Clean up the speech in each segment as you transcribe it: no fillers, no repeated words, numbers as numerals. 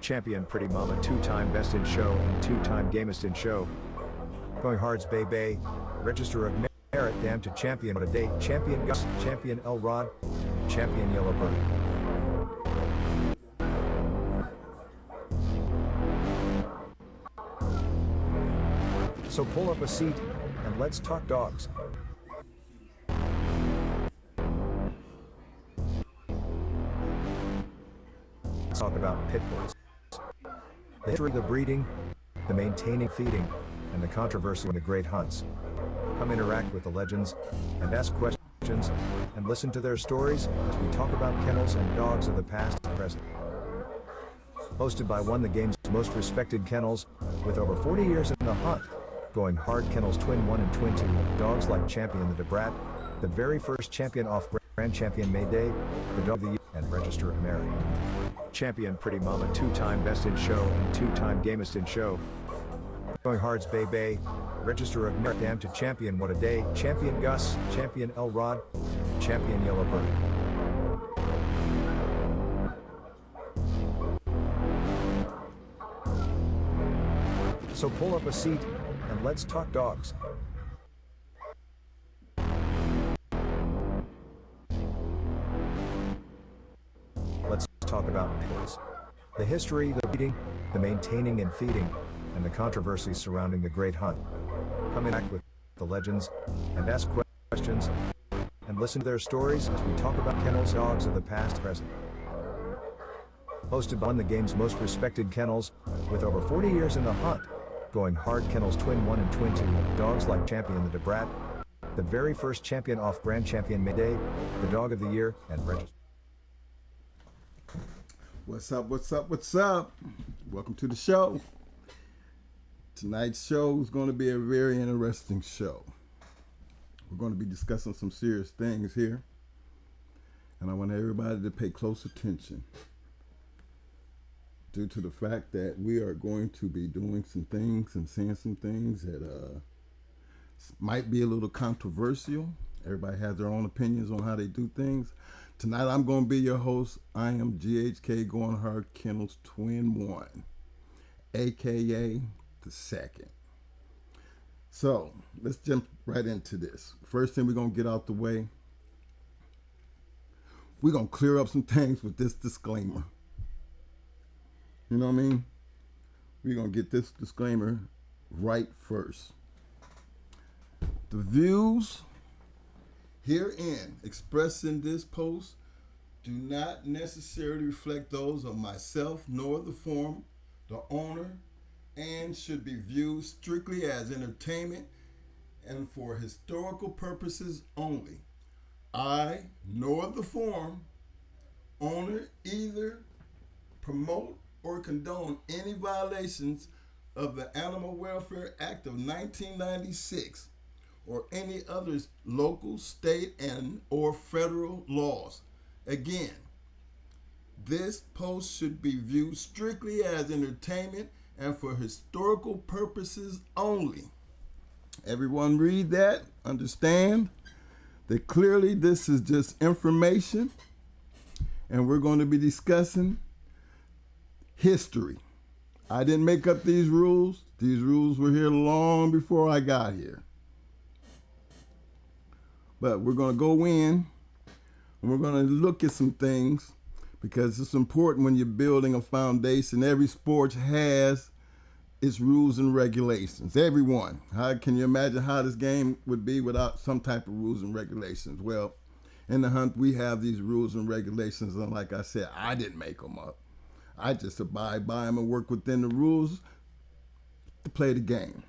Champion Pretty Mama, two-time Best in Show and two-time Gamest in Show. Going Hards Bay Bay, Register of Merit, Damn to Champion What a Day, Champion Gus, Champion El Rod, Champion Yellowbird. So pull up a seat, and let's talk dogs. Let's talk about pit bulls. The history of the breeding, the maintaining, feeding, and the controversy in the great hunts. Come interact with the legends, and ask questions, and listen to their stories as we talk about kennels and dogs of the past and present. Hosted by one of the game's most respected kennels, with over 40 years in the hunt. Going Hard Kennels Twin 1 and Twin 2, dogs like Champion the Debrat, the very first champion off-brand champion Mayday, the Dog of the Year, and Register of Merit. Champion Pretty Mama, two-time Best in Show and two-time Gamest in Show. Going Hards Bay Bay, Register of Merit, Damn to Champion What a Day, Champion Gus, Champion El Rod, Champion Yellowbird. So pull up a seat, and let's talk dogs. Let's talk about pit bulls. The history, the breeding, the maintaining and feeding, and the controversies surrounding the great hunt. Come interact with the legends, and ask questions, and listen to their stories as we talk about kennels, dogs of the past and present. Hosted by one of the game's most respected kennels, with over 40 years in the hunt. Going Hard Kennels Twin 1 and Twin 2, dogs like Champion the Debrat, the very first champion off-brand champion Mayday, the Dog of the Year, and Register. What's up, what's up, what's up? Welcome to the show. Tonight's show is going to be a very interesting show. We're going to be discussing some serious things here, and I want everybody to pay close attention due to the fact that we are going to be doing some things and saying some things that might be a little controversial. Everybody has their own opinions on how they do things. Tonight I'm going to be your host. I am GHK Going Hard Kennels Twin 1, aka the second. So let's jump right into this. First thing we're going to get out the way, we're going to clear up some things with this disclaimer. You know what I mean? We're going to get this disclaimer right first. The views herein expressed in this post do not necessarily reflect those of myself nor the forum, the owner, and should be viewed strictly as entertainment and for historical purposes only. I nor the forum, owner, either promote or condone any violations of the Animal Welfare Act of 1996 or any other local, state, and or federal laws. Again, this post should be viewed strictly as entertainment and for historical purposes only. Everyone read that, understand that clearly this is just information, and we're going to be discussing history. I didn't make up these rules. These rules were here long before I got here. But we're going to go in and we're going to look at some things because it's important when you're building a foundation. Every sport has its rules and regulations. Everyone. How can you imagine how this game would be without some type of rules and regulations? Well, in the hunt, we have these rules and regulations. And like I said, I didn't make them up. I just abide by them and work within the rules to play the game.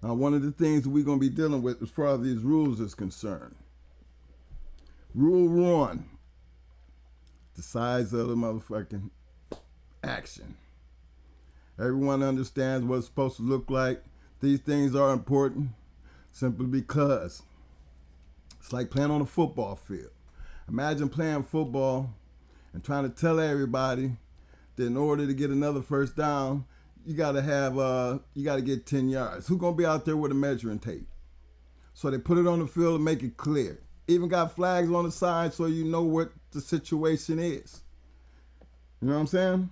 Now, one of the things we're going to be dealing with as far as these rules is concerned. Rule 1, the size of the motherfucking action. Everyone understands what it's supposed to look like. These things are important simply because it's like playing on a football field. Imagine playing football and trying to tell everybody that in order to get another first down, you gotta get 10 yards. Who's gonna be out there with a measuring tape? So they put it on the field and make it clear. Even got flags on the side so you know what the situation is. You know what I'm saying?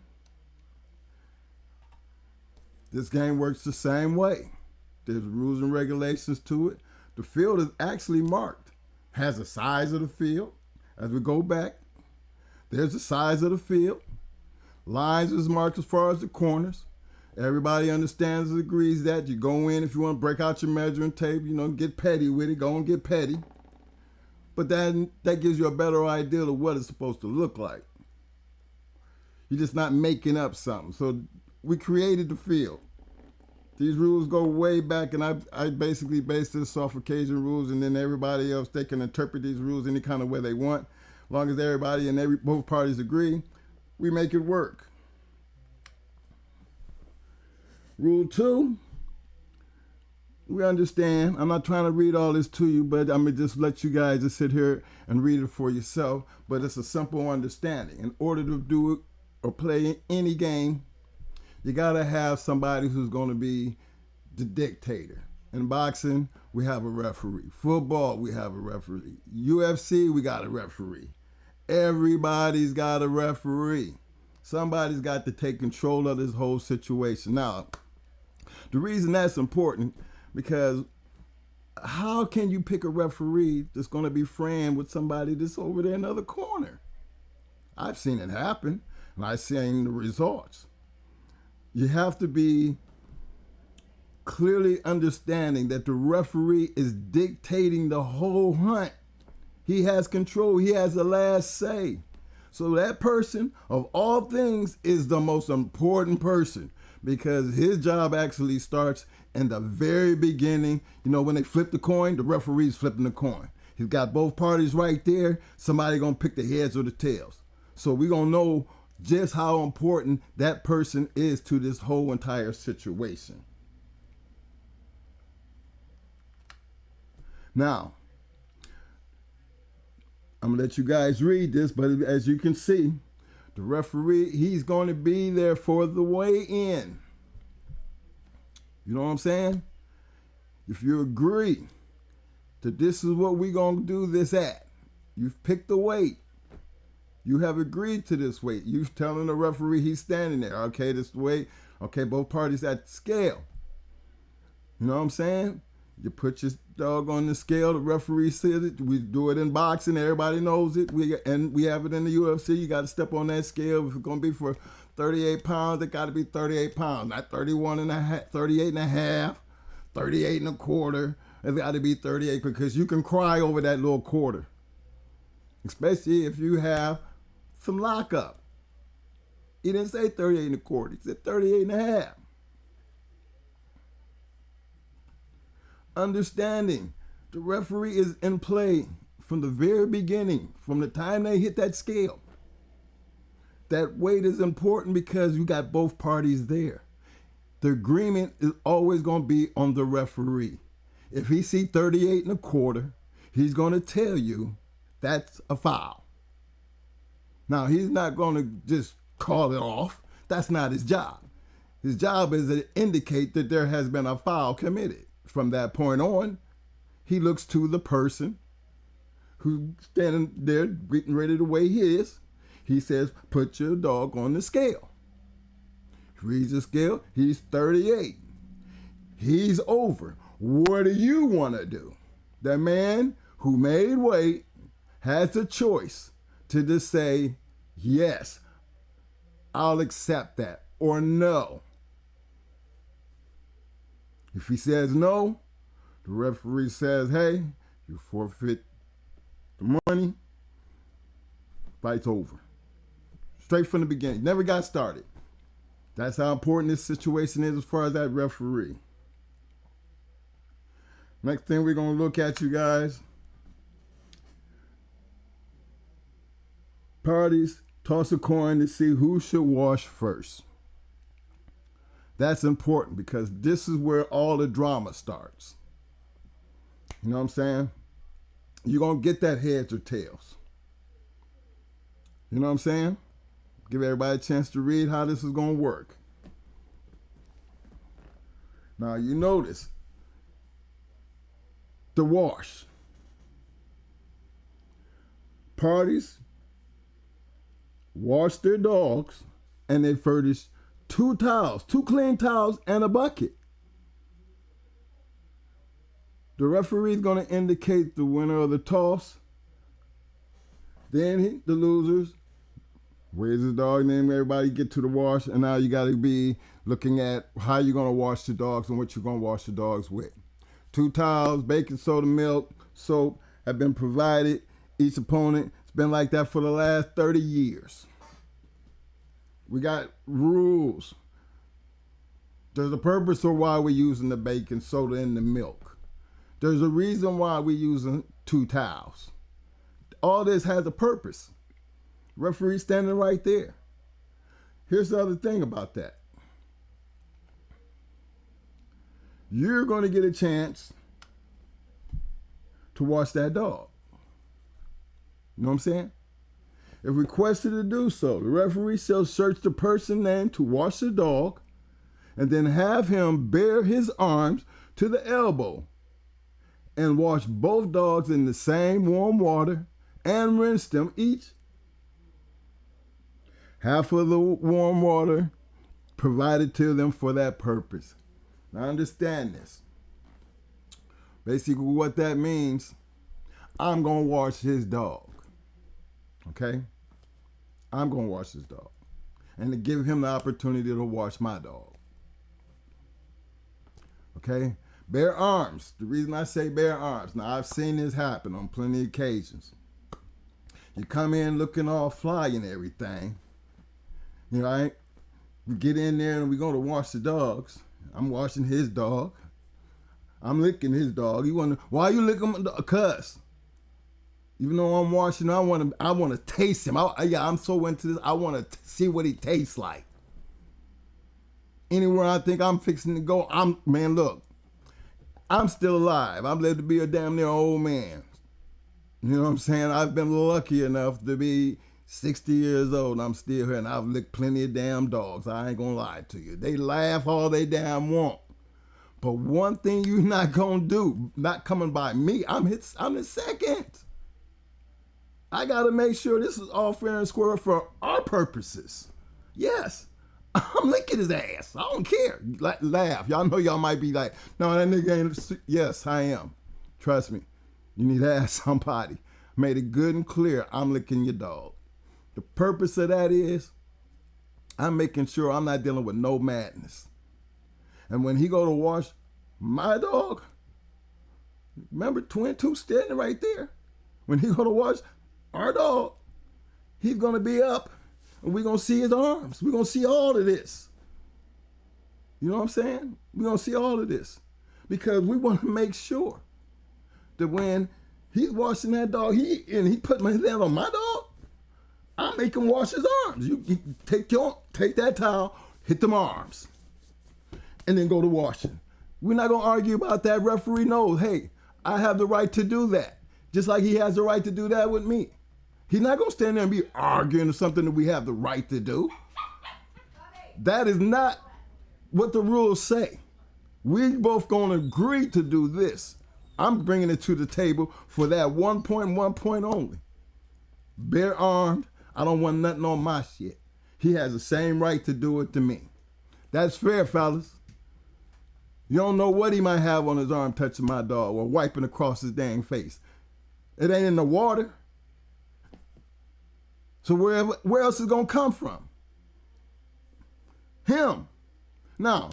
This game works the same way. There's rules and regulations to it. The field is actually marked. Has the size of the field. As we go back, there's the size of the field. Lines is marked as far as the corners. Everybody understands and agrees that you go in if you want to break out your measuring tape, get petty with it, go and get petty. But then that gives you a better idea of what it's supposed to look like. You're just not making up something. So we created the field. These rules go way back, and I basically based this off of Cajun rules, and then everybody else, they can interpret these rules any kind of way they want. As long as everybody and both parties agree, we make it work. Rule 2, we understand. I'm not trying to read all this to you, but I'm going to just let you guys just sit here and read it for yourself. But it's a simple understanding. In order to do it or play any game, you got to have somebody who's going to be the dictator. In boxing, we have a referee. Football, we have a referee. UFC, we got a referee. Everybody's got a referee. Somebody's got to take control of this whole situation. Now, the reason that's important, because how can you pick a referee that's going to be friend with somebody that's over there in the other corner? I've seen it happen, and I've seen the results. You have to be clearly understanding that the referee is dictating the whole hunt. He has control. He has the last say. So that person, of all things, is the most important person, because his job actually starts in the very beginning. When they flip the coin, the referee's flipping the coin. He's got both parties right there. Somebody gonna pick the heads or the tails. So we're gonna know just how important that person is to this whole entire situation. Now, I'm gonna let you guys read this, but as you can see, the referee, he's going to be there for the weigh-in. You know what I'm saying? If you agree that this is what we're going to do this at, you've picked the weight. You have agreed to this weight. You're telling the referee he's standing there. Okay, this weight. Okay, both parties at the scale. You know what I'm saying? You put your dog on the scale. The referee says it. We do it in boxing. Everybody knows it. We have it in the UFC. You got to step on that scale. If it's going to be for 38 pounds, it got to be 38 pounds, not 31 and a half, 38 and a half, 38 and a quarter. It's got to be 38, because you can cry over that little quarter, especially if you have some lockup. He didn't say 38 and a quarter. He said 38 and a half. Understanding the referee is in play from the very beginning, from the time they hit that scale. That weight is important because you got both parties there. The agreement is always going to be on the referee. If he see 38 and a quarter, he's going to tell you that's a foul. Now, he's not going to just call it off. That's not his job. His job is to indicate that there has been a foul committed. From that point on, he looks to the person who's standing there getting ready to weigh his. He says, put your dog on the scale. He reads the scale. He's 38. He's over. What do you want to do? The man who made weight has the choice to just say, yes, I'll accept that, or no. If he says no, the referee says, hey, you forfeit the money. Fight's over. Straight from the beginning. Never got started. That's how important this situation is as far as that referee. Next thing we're going to look at, you guys. Parties toss a coin to see who should wash first. That's important because this is where all the drama starts. You know what I'm saying? You're going to get that heads or tails. You know what I'm saying? Give everybody a chance to read how this is going to work. Now, you notice the wash. Parties wash their dogs and they furnish 2 towels, 2 clean towels, and a bucket. The referee is going to indicate the winner of the toss. Then the losers, where's the dog? And then everybody get to the wash. And now you got to be looking at how you're going to wash the dogs and what you're going to wash the dogs with. 2 towels, baking soda, milk, soap have been provided. Each opponent, it's been like that for the last 30 years. We got rules. There's a purpose for why we're using the baking soda and the milk. There's a reason why we're using 2 towels. All this has a purpose. Referee standing right there. Here's the other thing about that. You're going to get a chance to wash that dog. You know what I'm saying? If requested to do so, the referee shall search the person named to wash the dog and then have him bare his arms to the elbow and wash both dogs in the same warm water and rinse them each. Half of the warm water provided to them for that purpose. Now understand this. Basically what that means, I'm going to wash his dog. Okay? I'm going to wash his dog. And to give him the opportunity to wash my dog. Okay? Bare arms. The reason I say bare arms, now I've seen this happen on plenty of occasions. You come in looking all fly and everything. You know, right? We get in there and we're going to wash the dogs. I'm washing his dog. I'm licking his dog. You wonder, why you licking the cuss? Even though I'm washing, I want to taste him. I'm so into this. I want to see what he tastes like. Anywhere I think I'm fixing to go, look, I'm still alive. I've lived to be a damn near old man. You know what I'm saying? I've been lucky enough to be 60 years old and I'm still here and I've licked plenty of damn dogs. I ain't gonna lie to you. They laugh all they damn want. But one thing you're not gonna do, not coming by me, I'm the second. I gotta make sure this is all fair and square for our purposes. Yes, I'm licking his ass. I don't care. Laugh. Y'all know y'all might be like, no, that nigga ain't. Yes, I am. Trust me. You need to ask somebody. Made it good and clear. I'm licking your dog. The purpose of that is I'm making sure I'm not dealing with no madness. And when he go to wash my dog, remember Twin Two standing right there. When he go to wash our dog, he's going to be up and we're going to see his arms. We're going to see all of this. You know what I'm saying? We're going to see all of this because we want to make sure that when he's washing that dog, he put my hand on my dog, I make him wash his arms. You take that towel, hit them arms, and then go to washing. We're not going to argue about that. Referee knows, hey, I have the right to do that. Just like he has the right to do that with me. He's not going to stand there and be arguing or something that we have the right to do. That is not what the rules say. We both going to agree to do this. I'm bringing it to the table for that 1 point only. Bare armed, I don't want nothing on my shit. He has the same right to do it to me. That's fair, fellas. You don't know what he might have on his arm touching my dog or wiping across his dang face. It ain't in the water. So where else is it going to come from? Him. Now,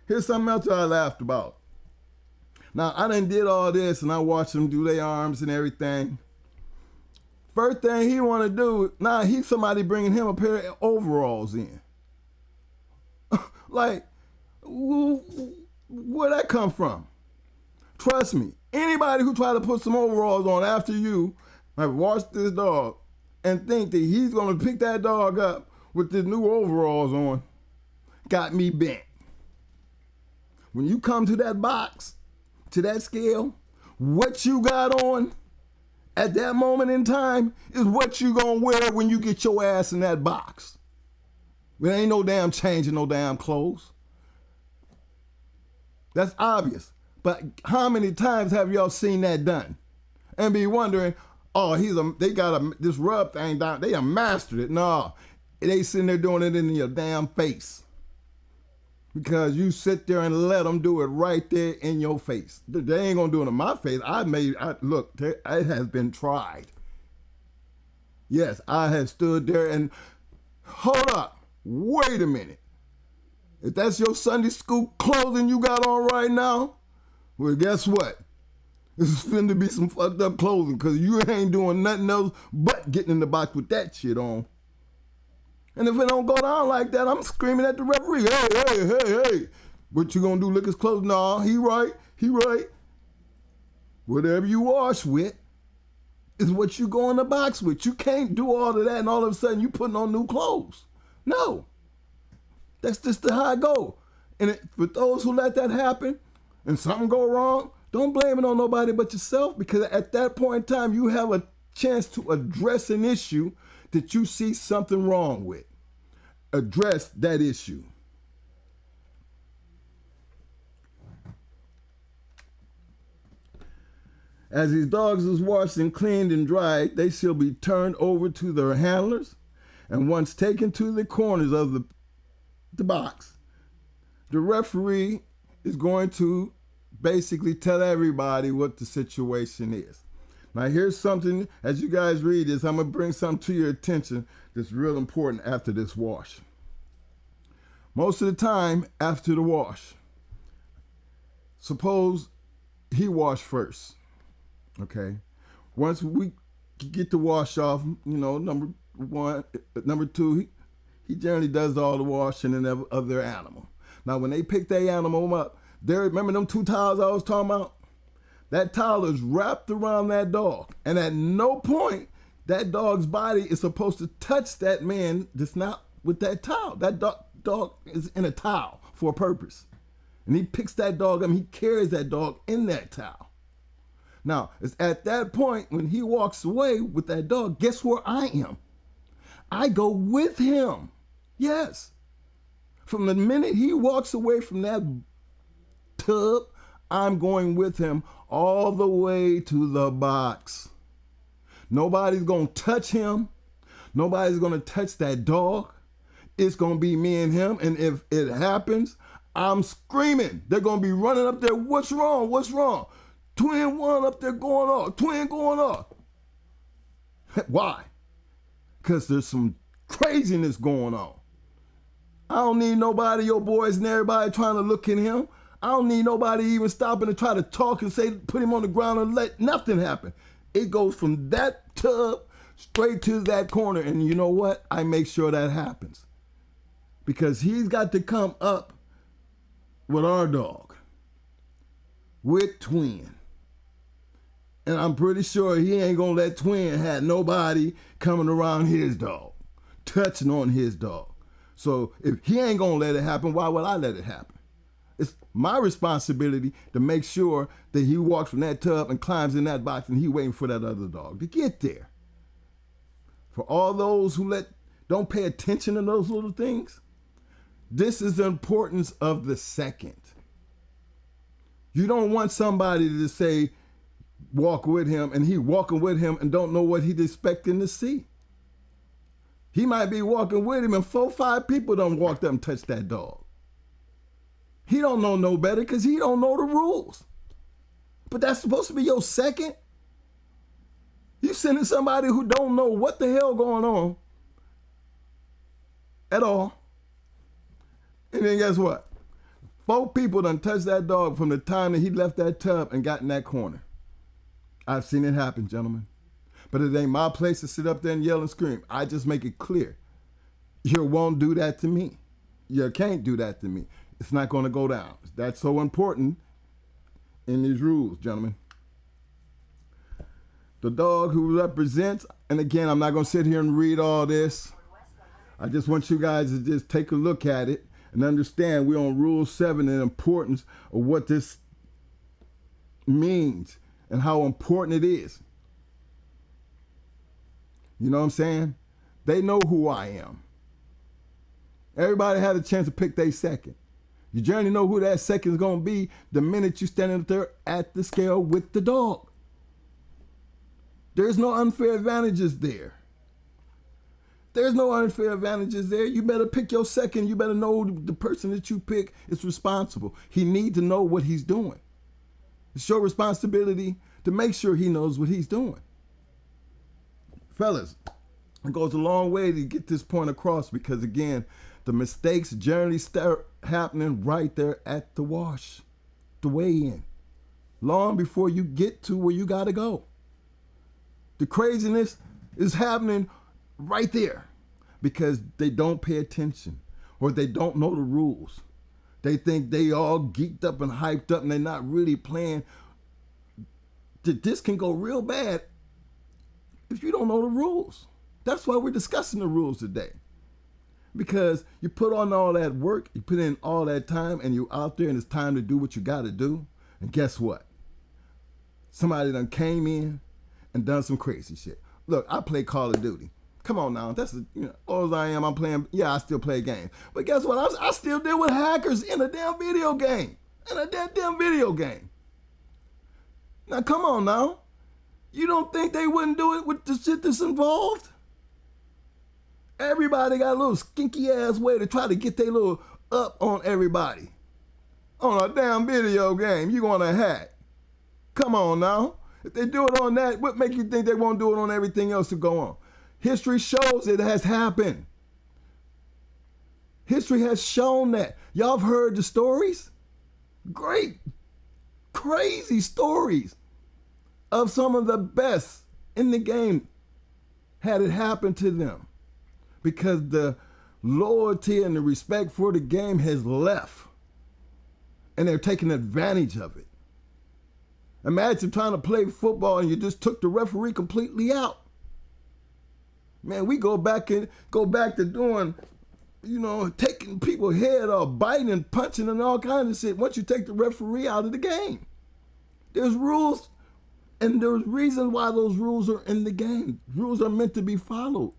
here's something else that I laughed about. Now, I done did all this and I watched them do their arms and everything. First thing he want to do, now he's somebody bringing him a pair of overalls in. Like, where'd that come from? Trust me, anybody who try to put some overalls on after you have washed this dog and think that he's going to pick that dog up with the new overalls on, got me bent. When you come to that box, to that scale, what you got on at that moment in time is what you gonna wear when you get your ass in that box. There ain't no damn changing no damn clothes. That's obvious. But how many times have y'all seen that done? And be wondering, oh, they got this rub thing down. They done mastered it. No, they sitting there doing it in your damn face. because you sit there and let them do it right there in your face. They ain't gonna do it in my face. Look, it has been tried. Yes, I have stood there and, hold up, wait a minute. If that's your Sunday school clothing you got on right now, well, guess what? This is finna be some fucked up clothing, because you ain't doing nothing else but getting in the box with that shit on. And if it don't go down like that, I'm screaming at the referee, hey. What you gonna do, lick his clothes? Nah, he right. Whatever you wash with is what you go in the box with. You can't do all of that and all of a sudden you putting on new clothes. No. That's just how I go. And for those who let that happen and something go wrong, don't blame it on nobody but yourself, because at that point in time, you have a chance to address an issue that you see something wrong with. Address that issue. As these dogs is washed and cleaned and dried, they shall be turned over to their handlers, and once taken to the corners of the box, the referee is going to basically tell everybody what the situation is. Now here's something, as you guys read this, I'm going to bring something to your attention that's real important after this wash. Most of the time after the wash, suppose he washed first, okay? Once we get the wash off, number one, number two, he generally does all the washing of their animal. Now when they pick their animal up, remember them 2 towels I was talking about? That towel is wrapped around that dog. And at no point, that dog's body is supposed to touch that man that's not with that towel. That dog is in a towel for a purpose. And he picks that dog up and he carries that dog in that towel. Now, it's at that point when he walks away with that dog, guess where I am? I go with him. Yes. From the minute he walks away from that tub, I'm going with him all the way to the box. Nobody's going to touch him. Nobody's going to touch that dog. It's going to be me and him. And if it happens, I'm screaming. They're going to be running up there. What's wrong? What's wrong? Twin one up there going off. Twin going off. Why? Because there's some craziness going on. I don't need nobody, your boys and everybody trying to look at him. I don't need nobody even stopping to try to talk and say, put him on the ground and let nothing happen. It goes from that tub straight to that corner. And you know what? I make sure that happens. Because he's got to come up with our dog, with Twin. And I'm pretty sure he ain't gonna let Twin have nobody coming around his dog, touching on his dog. So if he ain't gonna let it happen, why would I let it happen? It's my responsibility to make sure that he walks from that tub and climbs in that box and he waiting for that other dog to get there. For all those who don't pay attention to those little things, this is the importance of the second. You don't want somebody to say, walk with him, and he walking with him and don't know what he's expecting to see. He might be walking with him and 4 or 5 people don't walk up and touch that dog. He don't know no better because he don't know the rules. But that's supposed to be your second? You sending somebody who don't know what the hell going on at all. And then guess what? 4 people done touched that dog from the time that he left that tub and got in that corner. I've seen it happen, gentlemen. But it ain't my place to sit up there and yell and scream. I just make it clear. You won't do that to me. You can't do that to me. It's not going to go down. That's so important in these rules, gentlemen. The dog who represents, and again, I'm not going to sit here and read all this. I just want you guys to just take a look at it and understand we're on Rule 7 and the importance of what this means and how important it is. You know what I'm saying? They know who I am. Everybody had a chance to pick their second. You generally know who that second is going to be the minute you stand up there at the scale with the dog. There's no unfair advantages there. There's no unfair advantages there. You better pick your second. You better know the person that you pick is responsible. He needs to know what he's doing. It's your responsibility to make sure he knows what he's doing. Fellas, it goes a long way to get this point across because, again, the mistakes generally start happening right there at the wash, the weigh-in, long before you get to where you got to go. The craziness is happening right there because they don't pay attention or they don't know the rules. They think they all geeked up and hyped up and they're not really playing. This can go real bad if you don't know the rules. That's why we're discussing the rules today. Because you put on all that work, you put in all that time, and you're out there and it's time to do what you got to do. And guess what? Somebody done came in and done some crazy shit. Look, I play Call of Duty. Come on now, that's all I am. I'm playing. Yeah, I still play games. But guess what? I still deal with hackers in a damn video game. Damn video game. Now, come on now. You don't think they wouldn't do it with the shit that's involved? Everybody got a little skinky ass way to try to get their little up on everybody. On a damn video game, you gonna hack. Come on now. If they do it on that, what make you think they won't do it on everything else to go on? History shows it has happened. History has shown that. Y'all have heard the stories? Great, crazy stories of some of the best in the game had it happen to them because the loyalty and the respect for the game has left and they're taking advantage of it. Imagine trying to play football and you just took the referee completely out. Man, we go back to doing, taking people's head off, biting and punching and all kinds of shit once you take the referee out of the game. There's rules, and there's reasons why those rules are in the game. Rules are meant to be followed.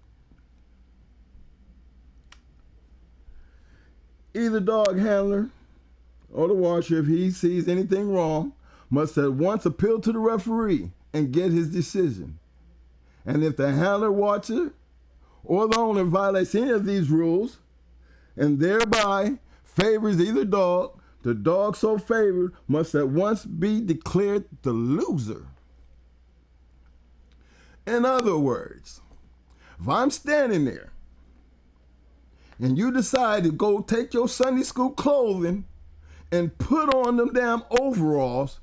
Either dog handler or the washer, if he sees anything wrong, must at once appeal to the referee and get his decision. And if the handler, watcher, or the owner violates any of these rules and thereby favors either dog, the dog so favored must at once be declared the loser. In other words, if I'm standing there and you decide to go take your Sunday school clothing and put on them damn overalls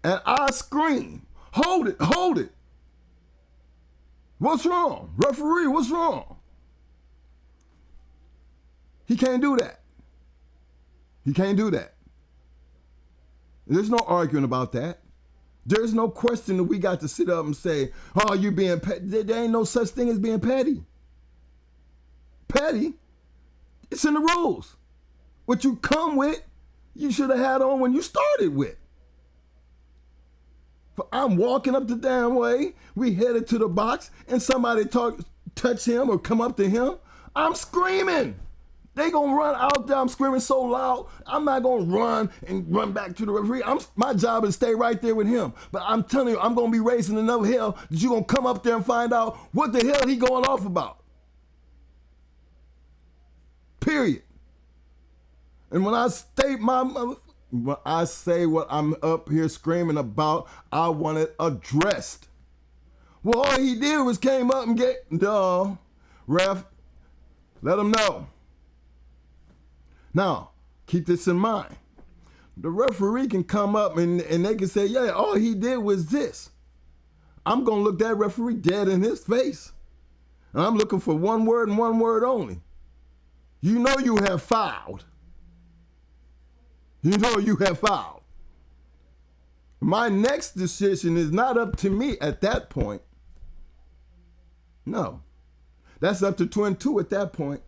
and I scream, hold it, hold it. What's wrong? Referee, what's wrong? He can't do that. He can't do that. There's no arguing about that. There's no question that we got to sit up and say, oh, you being petty. There ain't no such thing as being petty. Petty? It's in the rules. What you come with, you should have had on when you started with. I'm walking up the damn way, we headed to the box, and somebody touch him or come up to him, I'm screaming. They gonna run out there, I'm screaming so loud, I'm not gonna run back to the referee. My job is to stay right there with him. But I'm telling you, I'm gonna be raising enough hell that you gonna come up there and find out what the hell he going off about. Period. And when I state when I say what I'm up here screaming about, I want it addressed. Well, all he did was came up and get, ref, let him know. Now, keep this in mind. The referee can come up and they can say, yeah, all he did was this. I'm going to look that referee dead in his face. And I'm looking for one word and one word only. You know you have fouled. You know you have fouled. My next decision is not up to me at that point. No. That's up to 2 and 2 at that point.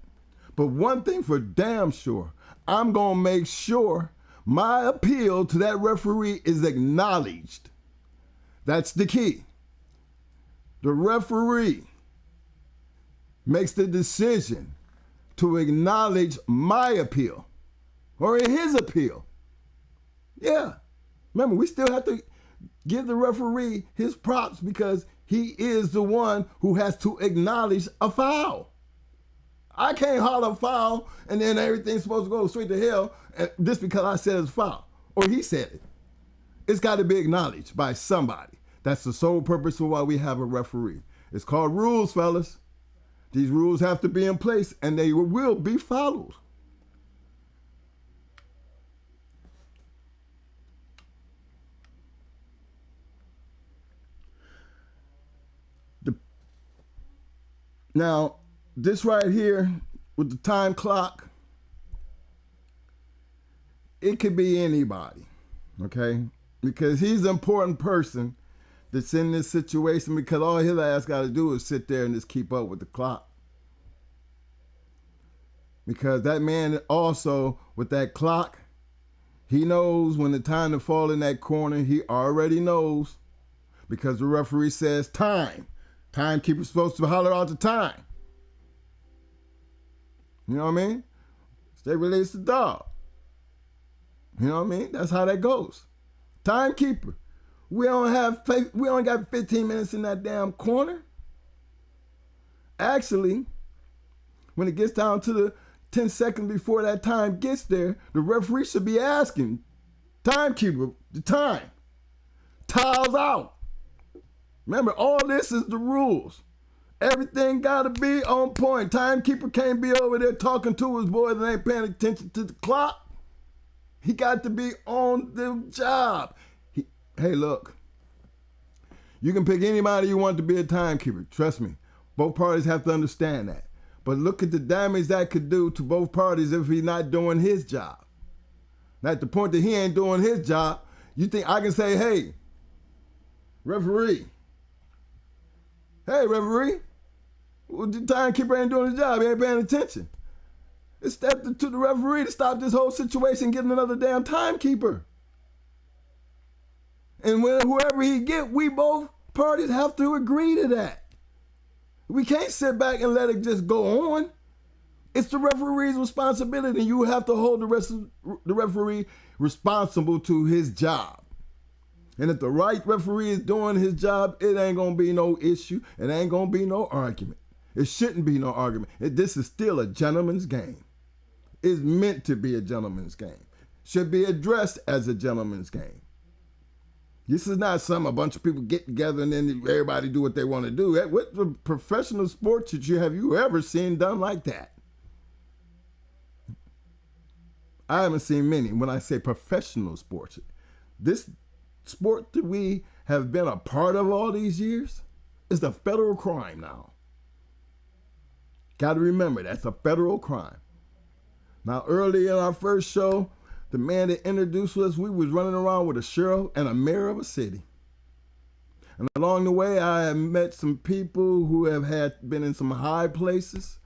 But one thing for damn sure, I'm going to make sure my appeal to that referee is acknowledged. That's the key. The referee makes the decision to acknowledge my appeal or his appeal. Yeah. Remember, we still have to give the referee his props because he is the one who has to acknowledge a foul. I can't holler foul and then everything's supposed to go straight to hell just because I said it's foul or he said it. It's got to be acknowledged by somebody. That's the sole purpose for why we have a referee. It's called rules, fellas. These rules have to be in place and they will be followed. Now, this right here with the time clock, it could be anybody, okay? Because he's an important person that's in this situation because all his ass got to do is sit there and just keep up with the clock. Because that man also, with that clock, he knows when the time to fall in that corner, he already knows because the referee says time. Timekeeper's supposed to holler out the time. You know what I mean? Stay release the dog. You know what I mean? That's how that goes. Timekeeper. We only got 15 minutes in that damn corner. Actually, when it gets down to the 10 seconds before that time gets there, the referee should be asking, timekeeper, the time. Time's out. Remember, all this is the rules. Everything got to be on point. Timekeeper can't be over there talking to his boys and ain't paying attention to the clock. He got to be on the job. Hey, look. You can pick anybody you want to be a timekeeper. Trust me. Both parties have to understand that. But look at the damage that could do to both parties if he's not doing his job. Now, at the point that he ain't doing his job, you think I can say, hey, referee. Hey, referee. Well, the timekeeper ain't doing his job. He ain't paying attention. It's up to the referee to stop this whole situation and get another damn timekeeper. And whoever he get, we both parties have to agree to that. We can't sit back and let it just go on. It's the referee's responsibility. You have to hold the referee responsible to his job. And if the right referee is doing his job, it ain't going to be no issue. It ain't going to be no argument. It shouldn't be no argument. This is still a gentleman's game. It's meant to be a gentleman's game. Should be addressed as a gentleman's game. This is not a bunch of people get together and then everybody do what they want to do. What professional sports have you ever seen done like that? I haven't seen many. When I say professional sports, this sport that we have been a part of all these years is a federal crime now. Got to remember, that's a federal crime. Now, early in our first show, the man that introduced us, we was running around with a sheriff and a mayor of a city. And along the way, I have met some people who have been in some high places,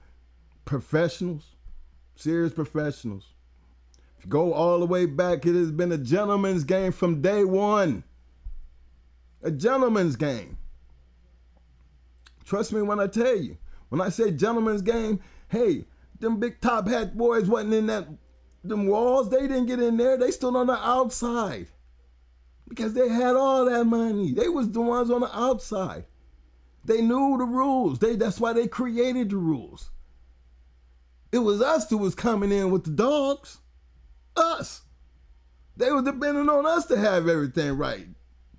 professionals, serious professionals. If you go all the way back, it has been a gentleman's game from day one. A gentleman's game. Trust me when I tell you. When I say gentleman's game, hey, them big top hat boys wasn't in them walls. They didn't get in there. They stood on the outside because they had all that money. They was the ones on the outside. They knew the rules. That's why they created the rules. It was us who was coming in with the dogs. Us. They were depending on us to have everything right.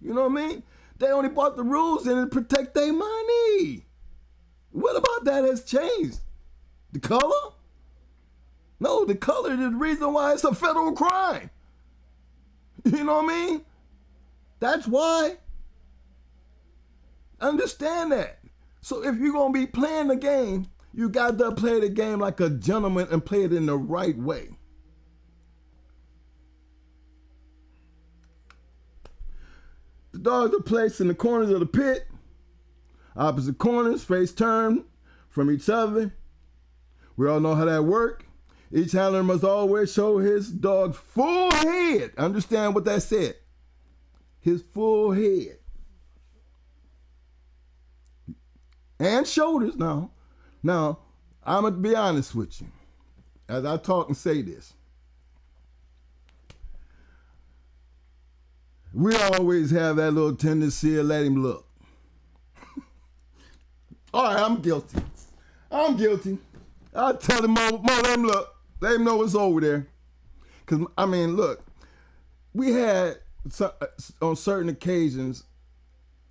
You know what I mean? They only bought the rules in to protect their money. What about that has changed? The color? No, the color is the reason why it's a federal crime. You know what I mean? That's why. Understand that. So if you're going to be playing the game, you got to play the game like a gentleman and play it in the right way. The dogs are placed in the corners of the pit. Opposite corners, face turned from each other. We all know how that works. Each handler must always show his dog's full head. Understand what that said. His full head. And shoulders now. Now, I'm going to be honest with you. As I talk and say this. We always have that little tendency to let him look. All right, I'm guilty. I tell them, Mo, let him look. Let him know it's over there. Because, I mean, look, we had, on certain occasions,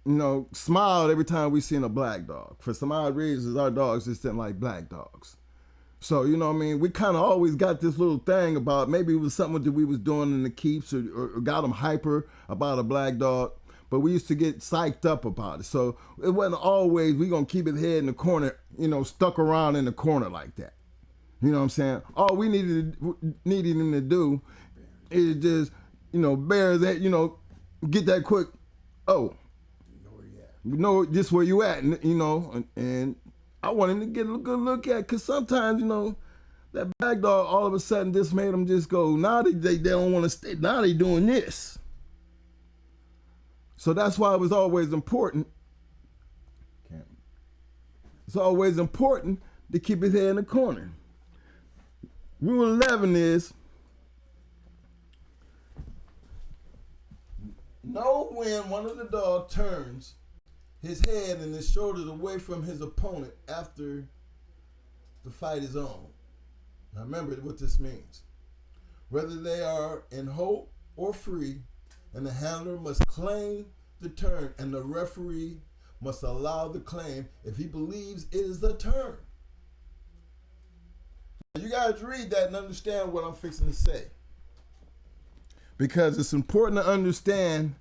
you know, smiled every time we seen a black dog. For some odd reasons, our dogs just didn't like black dogs. So, you know what I mean? We kind of always got this little thing about maybe it was something that we was doing in the keeps or got them hyper about a black dog. But we used to get psyched up about it. So it wasn't always we going to keep his head in the corner, you know, stuck around in the corner like that. You know what I'm saying? All we needed him to do is just, you know, bear that, you know, get that quick, oh, you know just where you at, you know, and I want him to get a good look at, because sometimes, you know, that black dog all of a sudden just made them just go, now they don't want to stay, now they doing this. So that's why it was always important. It's always important to keep his head in the corner. Rule 11 is, know when one of the dogs turns his head and his shoulders away from his opponent after the fight is on. Now remember what this means. Whether they are in hold or free, and the handler must claim the turn, and the referee must allow the claim if he believes it is a turn. You guys read that and understand what I'm fixing to say, because it's important to understand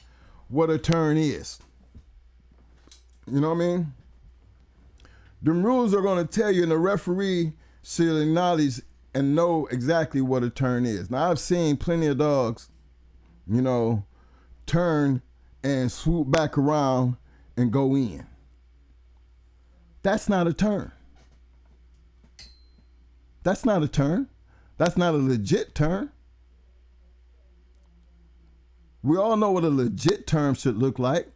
what a turn is. You know what I mean? The rules are going to tell you, and the referee should acknowledge and know exactly what a turn is. Now, I've seen plenty of dogs, you know, turn and swoop back around and go in. That's not a turn. That's not a turn. That's not a legit turn. We all know what a legit term should look like.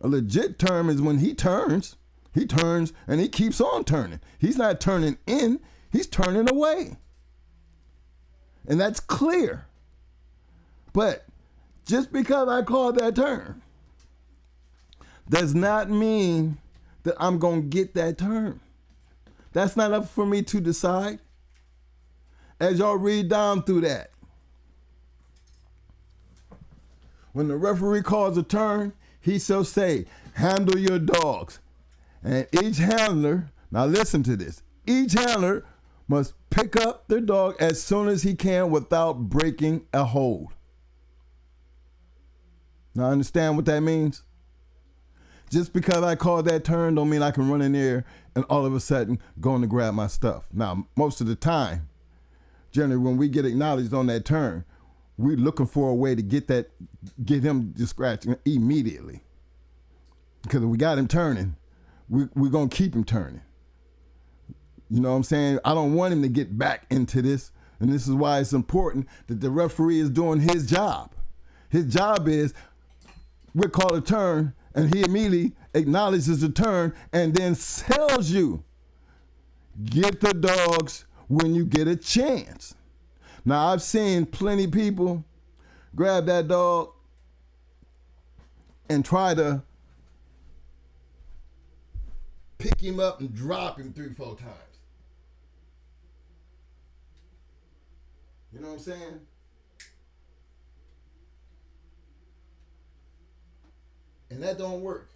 A legit term is when he turns and he keeps on turning. He's not turning in, he's turning away. And that's clear. But just because I call that turn does not mean that I'm going to get that turn. That's not up for me to decide. As y'all read down through that, when the referee calls a turn, he shall say, handle your dogs. And each handler, now listen to this, each handler must pick up their dog as soon as he can without breaking a hold. Now understand what that means? Just because I call that turn don't mean I can run in there and all of a sudden going to grab my stuff. Now, most of the time, generally when we get acknowledged on that turn, we're looking for a way to get him to scratch immediately. Because if we got him turning, we're going to keep him turning. You know what I'm saying? I don't want him to get back into this. And this is why it's important that the referee is doing his job. His job is, we call a turn, and he immediately acknowledges the turn and then tells you, get the dogs when you get a chance. Now, I've seen plenty of people grab that dog and try to pick him up and drop him 3-4 times. You know what I'm saying? And that don't work.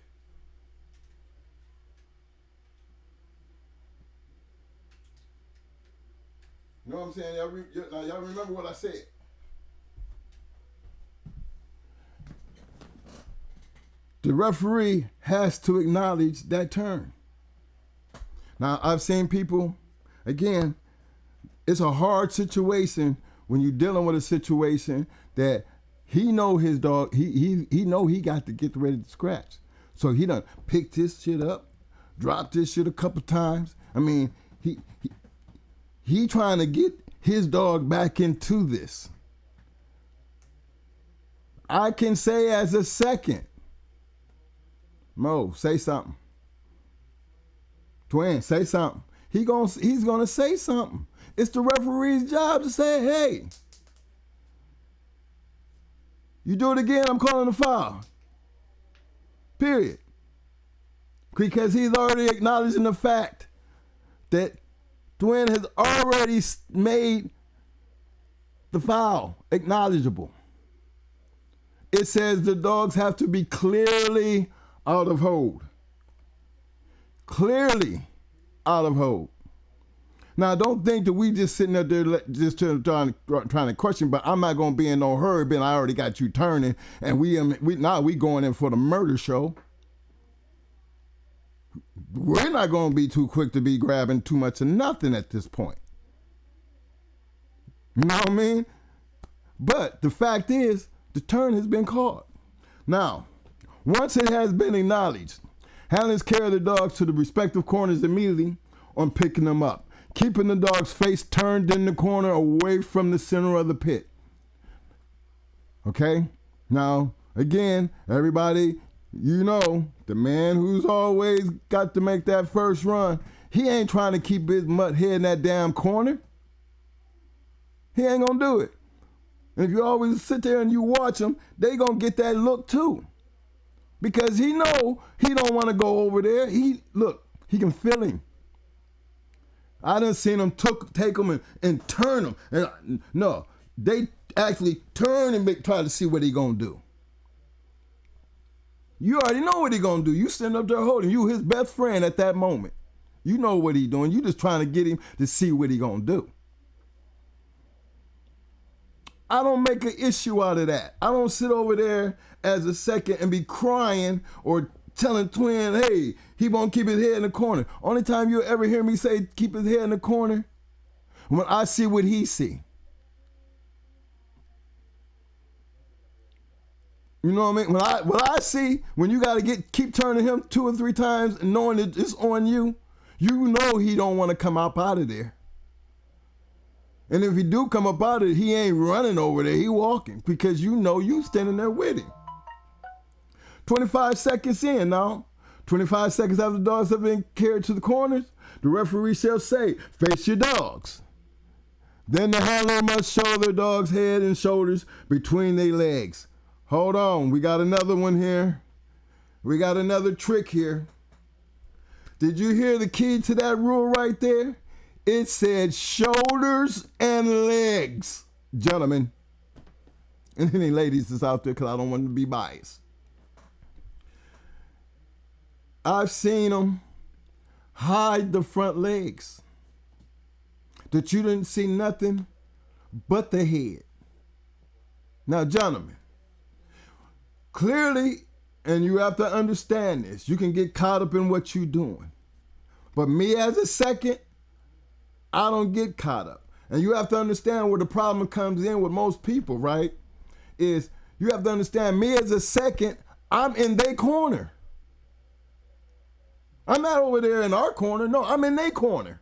You know what I'm saying? Y'all remember what I said. The referee has to acknowledge that turn. Now, I've seen people, again, it's a hard situation when you're dealing with a situation that he know his dog, he know he got to get ready to scratch. So he done picked his shit up, dropped his shit a couple times. I mean, he trying to get his dog back into this. I can say as a second, Mo, say something. Twin, say something. He's gonna say something. It's the referee's job to say, hey, you do it again, I'm calling a foul. Period. Because he's already acknowledging the fact that Twin has already made the foul acknowledgeable. It says the dogs have to be clearly out of hold. Clearly out of hold. Now, don't think that we just sitting up there just trying to question, but I'm not going to be in no hurry, Ben. I already got you turning, and we going in for the murder show. We're not going to be too quick to be grabbing too much of nothing at this point. You know what I mean? But the fact is, the turn has been caught. Now, once it has been acknowledged, handlers carry the dogs to the respective corners immediately on picking them up, keeping the dog's face turned in the corner away from the center of the pit. Okay? Now, again, everybody, you know, the man who's always got to make that first run, he ain't trying to keep his mutt head in that damn corner. He ain't gonna do it. And if you always sit there and you watch him, they gonna get that look too. Because he know he don't want to go over there. He can feel him. I done seen him take him and turn him. And no, they actually turn and try to see what he gonna do. You already know what he gonna do. You sitting up there holding, you his best friend at that moment. You know what he doing. You just trying to get him to see what he gonna do. I don't make an issue out of that. I don't sit over there as a second and be crying or telling Twin, hey, he won't keep his head in the corner. Only time you'll ever hear me say keep his head in the corner, when I see what he see. You know what I mean? What I see, when you got to keep turning him 2 or 3 times and knowing that it's on you, you know he don't want to come up out of there. And if he do come up out of it, he ain't running over there, he walking, because you know you standing there with him. 25 seconds in now. 25 seconds after the dogs have been carried to the corners, the referee shall say, face your dogs. Then the handler must show their dog's head and shoulders between their legs. Hold on, we got another one here. We got another trick here. Did you hear the key to that rule right there? It said shoulders and legs, gentlemen. And any ladies that's out there, because I don't want to be biased. I've seen them hide the front legs, that you didn't see nothing but the head. Now, gentlemen, clearly, and you have to understand this, you can get caught up in what you're doing. But me as a second, I don't get caught up. And you have to understand where the problem comes in with most people, right? Is you have to understand me as a second, I'm in their corner. I'm not over there in our corner. No, I'm in their corner.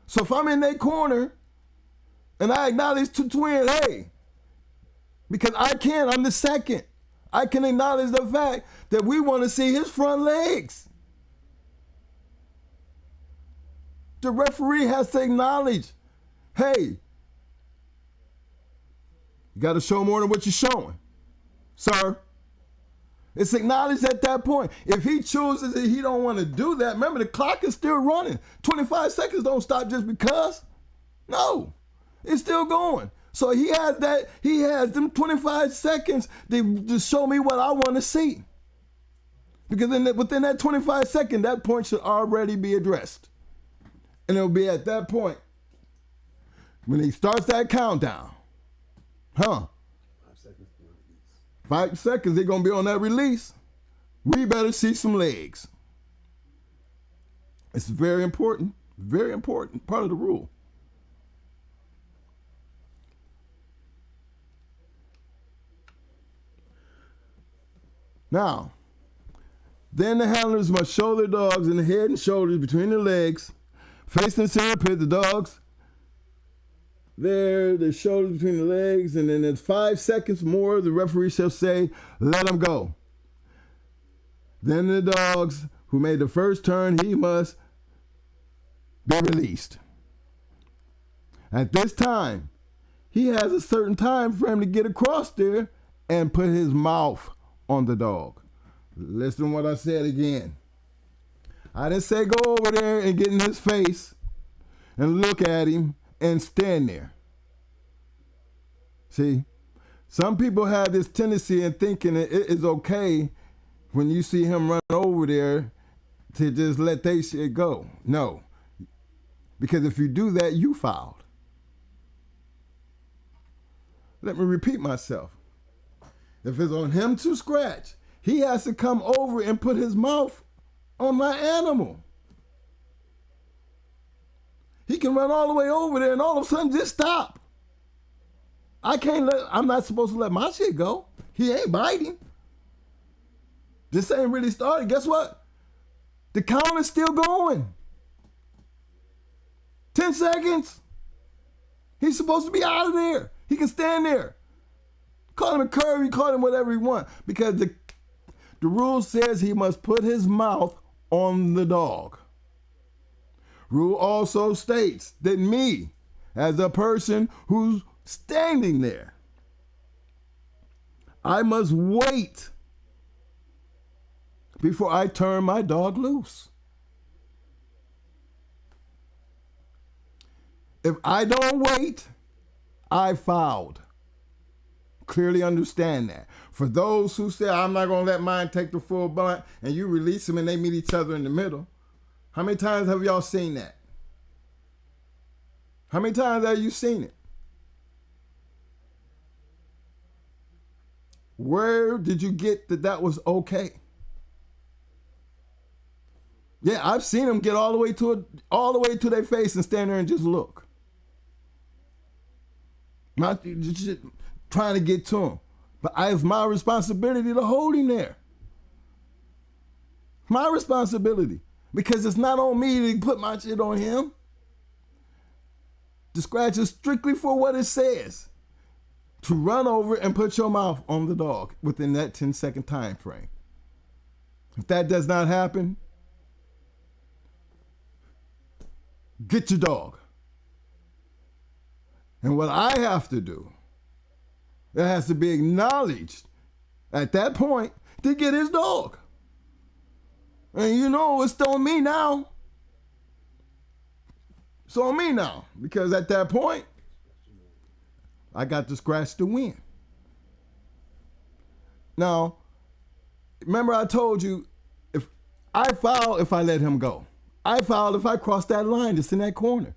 So if I'm in their corner and I acknowledge to Twin, hey, because I'm the second. I can acknowledge the fact that we want to see his front legs. The referee has to acknowledge, hey, you got to show more than what you're showing, sir. It's acknowledged at that point. If he chooses that he don't want to do that, remember the clock is still running. 25 seconds don't stop just because. No, it's still going. So he has them 25 seconds to show me what I want to see. Because within that 25 seconds, that point should already be addressed. And it'll be at that point when he starts that countdown. 5 seconds. 5 seconds, they're going to be on that release. We better see some legs. It's very important part of the rule. Now, then the handlers must show their dogs in the head and shoulders between their legs, facing the center pit, the dogs there, the shoulders between the legs, and then in 5 seconds more, the referee shall say, let them go. Then the dogs who made the first turn, he must be released. At this time, he has a certain time for him to get across there and put his mouth on the dog. Listen to what I said again. I didn't say go over there and get in his face. and look at him and stand there. See, some people have this tendency in thinking it is okay when you see him run over there to just let they shit go. No, because if you do that, you fouled. Let me repeat myself. If it's on him to scratch, he has to come over and put his mouth on my animal. He can run all the way over there and all of a sudden just stop. I'm not supposed to let my shit go. He ain't biting. This ain't really started. Guess what? The count is still going. 10 seconds. He's supposed to be out of there. He can stand there. Call him a curvy, call him whatever he wants. Because the rule says he must put his mouth on the dog. Rule also states that me, as a person who's standing there, I must wait before I turn my dog loose. If I don't wait, I fouled. Clearly understand that. For those who say, I'm not going to let mine take the full blunt, and you release them and they meet each other in the middle, how many times have y'all seen that? How many times have you seen it? Where did you get that was okay? Yeah, I've seen them get all the way to their face and stand there and just look. Not just trying to get to him. But it's my responsibility to hold him there. My responsibility. Because it's not on me to put my shit on him. The scratch is strictly for what it says. To run over and put your mouth on the dog within that 10-second time frame. If that does not happen, get your dog. And what I have to do, it has to be acknowledged at that point to get his dog. And you know, it's on me now. It's on me now. Because at that point, I got to scratch to win. Now, remember I told you, if I foul if I let him go. I foul if I cross that line that's in that corner.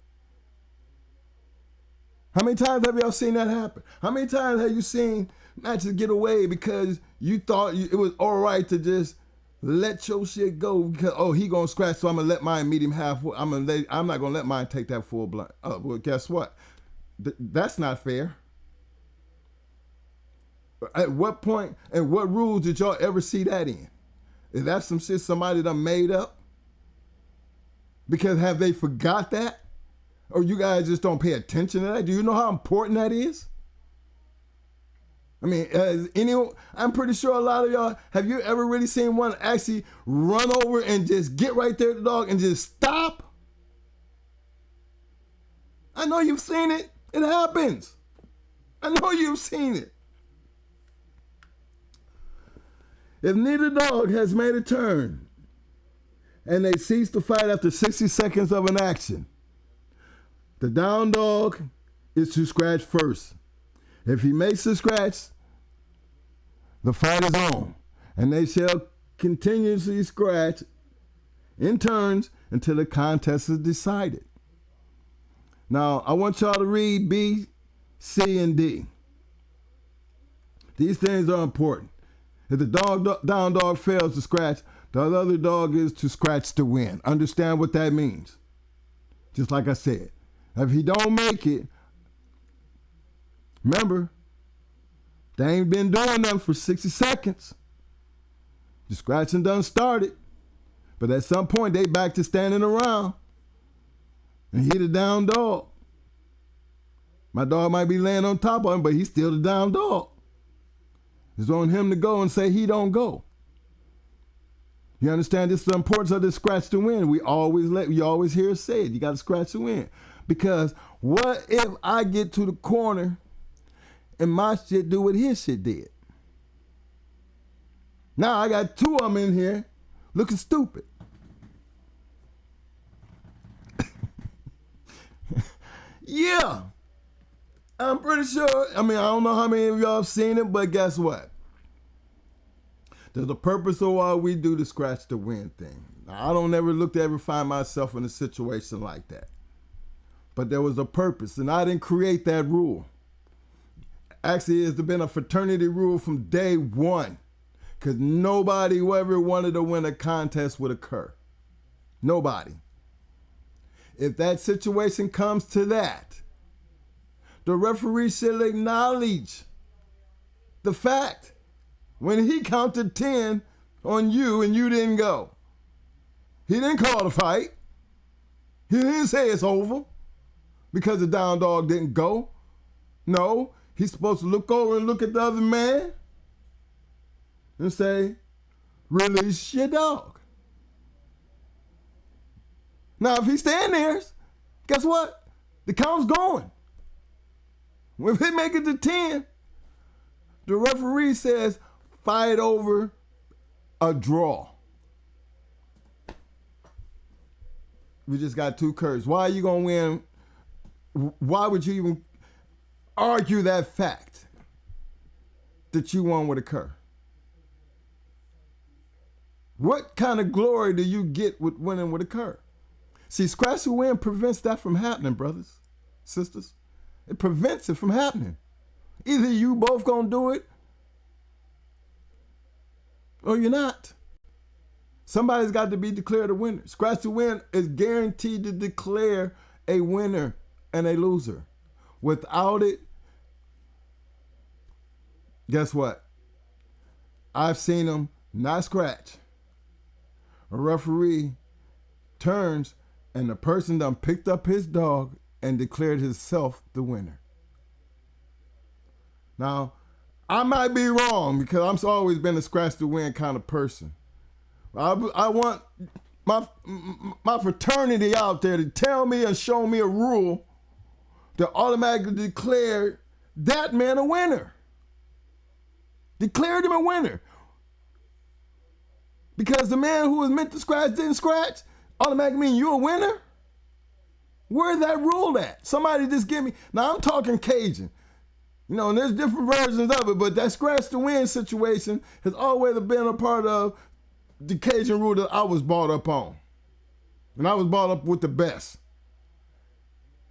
How many times have y'all seen that happen? How many times have you seen matches get away because you thought it was all right to just let your shit go because, he gonna scratch, so I'm gonna let mine meet him halfway. I'm not gonna let mine take that full blunt. Oh, well, guess what? That's not fair. At what point and what rules did y'all ever see that in? Is that some shit somebody done made up? Because have they forgot that? Or you guys just don't pay attention to that? Do you know how important that is? I mean, I'm pretty sure a lot of y'all, have you ever really seen one actually run over and just get right there to the dog and just stop? I know you've seen it. It happens. I know you've seen it. If neither dog has made a turn and they cease to fight after 60 seconds of an action, the down dog is to scratch first. If he makes the scratch, the fight is on, and they shall continuously scratch in turns until the contest is decided. Now, I want y'all to read B, C, and D. These things are important. If the down dog fails to scratch, the other dog is to scratch to win. Understand what that means. Just like I said. If he don't make it, remember, they ain't been doing nothing for 60 seconds. The scratching done started. But at some point, they back to standing around. And he the down dog. My dog might be laying on top of him, but he's still the down dog. It's on him to go and say he don't go. You understand? This is the importance of this scratch to win. We always hear it said, you got to scratch to win. Because what if I get to the corner and my shit do what his shit did? Now I got two of them in here looking stupid. Yeah. I'm pretty sure. I mean, I don't know how many of y'all have seen it, but guess what? There's a purpose of why we do the scratch to win thing. Now, I don't ever find myself in a situation like that. But there was a purpose, and I didn't create that rule. Actually, it's been a fraternity rule from day one, because nobody who ever wanted to win a contest would occur. Nobody. If that situation comes to that, the referee should acknowledge the fact when he counted 10 on you and you didn't go. He didn't call the fight. He didn't say it's over because the down dog didn't go. No, he's supposed to look over and look at the other man and say, release your dog. Now, if he's staying there, guess what? The count's going. If they make it to 10, the referee says, fight over a draw. We just got two curves. Why are you going to win? Why would you even argue that fact that you won would occur? What kind of glory do you get with winning would occur? See, scratch to win prevents that from happening, brothers, sisters. It prevents it from happening. Either you both gonna do it or you're not. Somebody's got to be declared a winner. Scratch to win is guaranteed to declare a winner and a loser. Without it, guess what? I've seen them not scratch. A referee turns and the person done picked up his dog and declared himself the winner. Now, I might be wrong because I've always been a scratch to win kind of person. I want my fraternity out there to tell me and show me a rule that automatically declared that man a winner. Declared him a winner. Because the man who was meant to scratch didn't scratch, automatically mean you're a winner? Where's that rule at? Somebody just give me. Now I'm talking Cajun. You know, and there's different versions of it, but that scratch to win situation has always been a part of the Cajun rule that I was brought up on. And I was brought up with the best.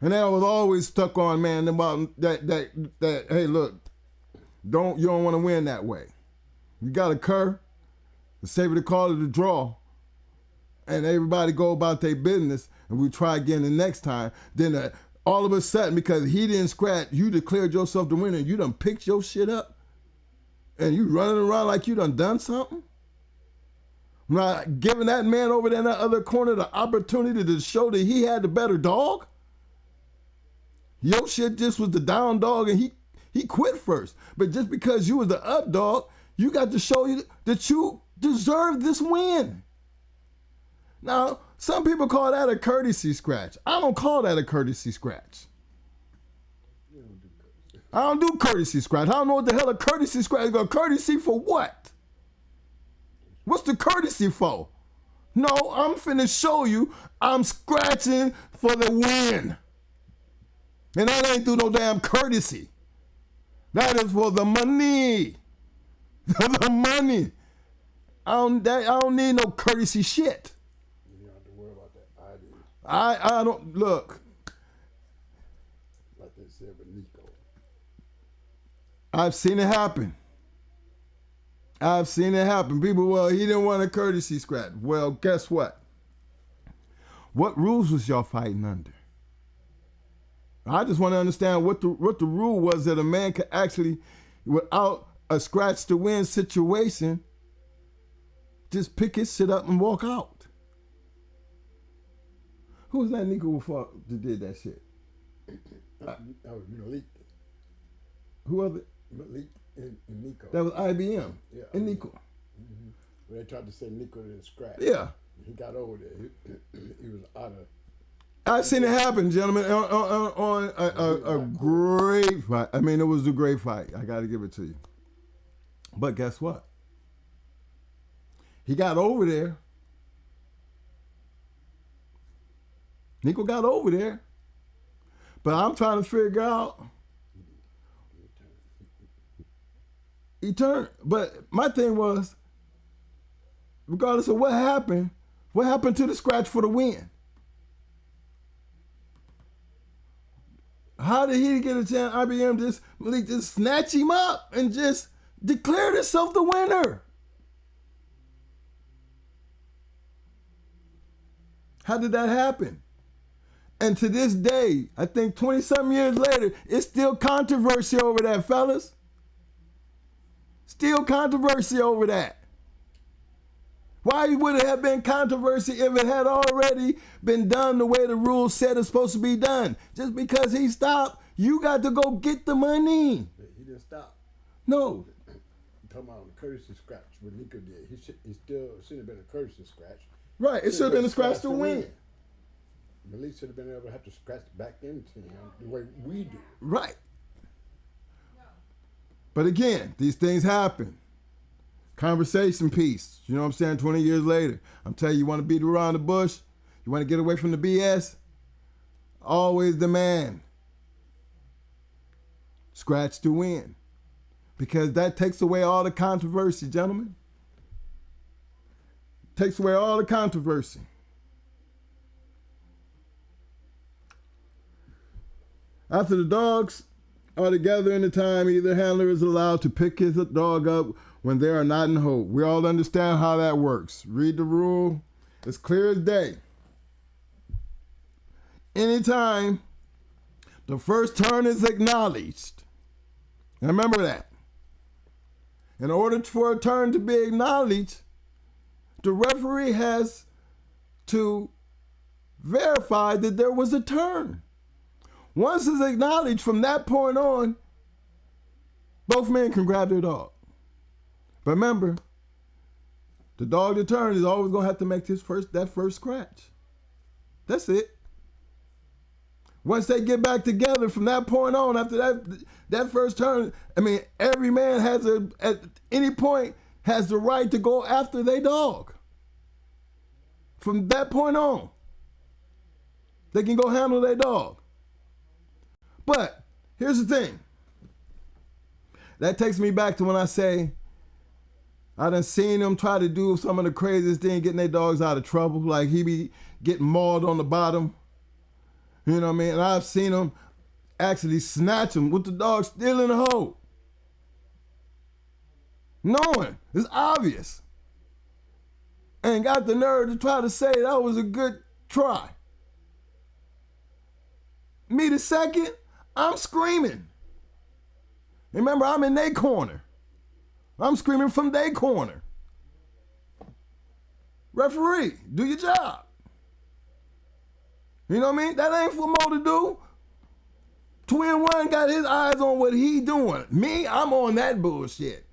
And then I was always stuck on, man, about that hey, look, you don't want to win that way. You got a cur, it's safer to call it a draw, and everybody go about their business, and we try again the next time. Then all of a sudden, because he didn't scratch, you declared yourself the winner, and you done picked your shit up, and you running around like you done something? Now, giving that man over there in that other corner the opportunity to show that he had the better dog? Your shit just was the down dog, and he quit first. But just because you was the up dog, you got to show you that you deserve this win. Now, some people call that a courtesy scratch. I don't call that a courtesy scratch. I don't do courtesy scratch. I don't know what the hell a courtesy scratch is. A courtesy for what? What's the courtesy for? No, I'm finna show you I'm scratching for the win. And that ain't through no damn courtesy. That is for the money. The money. I don't need no courtesy shit. You don't have to worry about that. I don't, look. Like they said with Nico. I've seen it happen. People, well, he didn't want a courtesy scratch. Well, guess what? What rules was y'all fighting under? I just want to understand what the rule was that a man could actually, without a scratch to win situation, just pick his shit up and walk out. Who was that Nico that did that shit? That was Malik. Who was it? Malik and Nico. That was IBM. Yeah, and Nico. Mm-hmm. When they tried to say Nico didn't scratch. Yeah. He got over there. He was out of. I've seen it happen, gentlemen, on a great fight. I mean, it was a great fight. I got to give it to you. But guess what? He got over there. Nico got over there. But I'm trying to figure out. He turned. But my thing was, regardless of what happened to the scratch for the win? How did he get a chance? IBM just snatch him up and just declared himself the winner. How did that happen? And to this day, I think 20-something years later, it's still controversy over that, fellas. Still controversy over that. Why would it have been controversy if it had already been done the way the rules said it's supposed to be done? Just because he stopped, you got to go get the money. He didn't stop. No. I'm talking about the courtesy scratch, what Nico did. He still should have been a courtesy scratch. Right, it should have been a scratch to win. Malik should have been able to have to scratch back into him the way we do. Right. But again, these things happen. Conversation piece. You know what I'm saying? 20 years later. I'm telling you, you want to beat around the bush? You want to get away from the BS? Always demand scratch to win. Because that takes away all the controversy, gentlemen. Takes away all the controversy. After the dogs are together in the time, either handler is allowed to pick his dog up when they are not in hold. We all understand how that works. Read the rule. It's clear as day. Anytime the first turn is acknowledged, and remember that. In order for a turn to be acknowledged, the referee has to verify that there was a turn. Once it's acknowledged, from that point on, both men can grab their dog. But remember, the dog that turns is always going to have to make that first scratch. That's it. Once they get back together, from that point on, after that first turn, I mean, every man at any point has the right to go after their dog. From that point on, they can go handle their dog. But here's the thing. That takes me back to when I say I done seen them try to do some of the craziest things, getting their dogs out of trouble. Like he be getting mauled on the bottom. You know what I mean? And I've seen them actually snatch them with the dog still in the hole. Knowing, it's obvious. And got the nerve to try to say that was a good try. Me the second, I'm screaming. Remember, I'm in their corner. I'm screaming from their corner. Referee, do your job. You know what I mean? That ain't for Mo to do. Twin One got his eyes on what he doing. Me, I'm on that bullshit.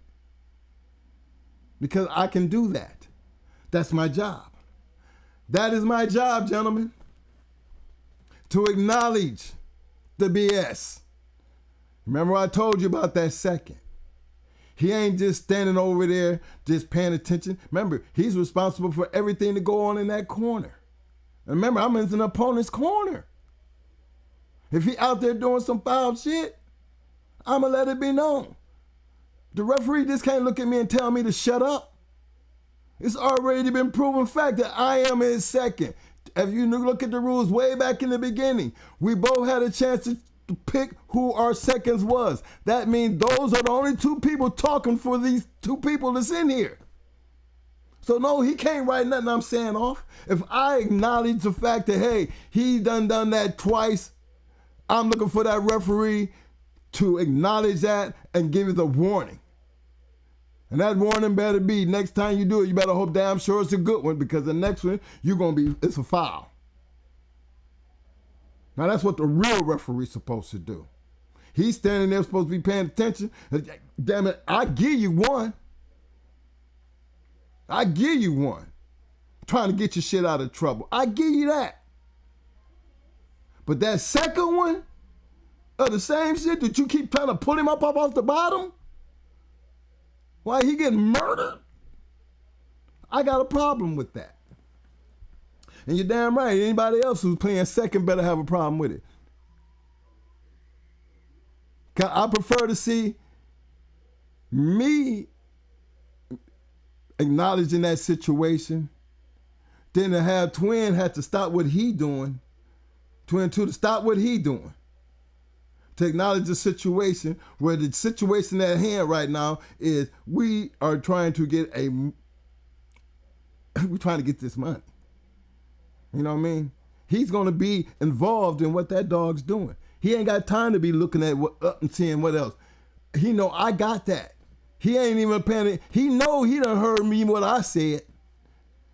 Because I can do that. That's my job. That is my job, gentlemen. To acknowledge the BS. Remember I told you about that second. He ain't just standing over there just paying attention. Remember, he's responsible for everything to go on in that corner. And remember, I'm in an opponent's corner. If he out there doing some foul shit, I'ma let it be known. The referee just can't look at me and tell me to shut up. It's already been proven fact that I am his second. If you look at the rules way back in the beginning, we both had a chance to pick who our seconds was. That means those are the only two people talking for these two people that's in here. So no, he can't write nothing I'm saying off. If I acknowledge the fact that, hey, he done that twice, I'm looking for that referee to acknowledge that and give it a warning. And that warning better be, next time you do it, you better hope damn sure it's a good one, because the next one, it's a foul. Now that's what the real referee's supposed to do. He's standing there supposed to be paying attention. Damn it, I give you one. I give you one. Trying to get your shit out of trouble. I give you that. But that second one of the same shit that you keep trying to pull him up off the bottom, why he getting murdered? I got a problem with that. And you're damn right. Anybody else who's playing second better have a problem with it. I prefer to see me acknowledging that situation than to have Twin have to stop what he doing. Twin 2 to stop what he doing. To acknowledge the situation where the situation at hand right now is we are trying to get we're trying to get this money. You know what I mean? He's going to be involved in what that dog's doing. He ain't got time to be looking at what up and seeing what else. He know I got that. He ain't even paying. He know he done heard me what I said.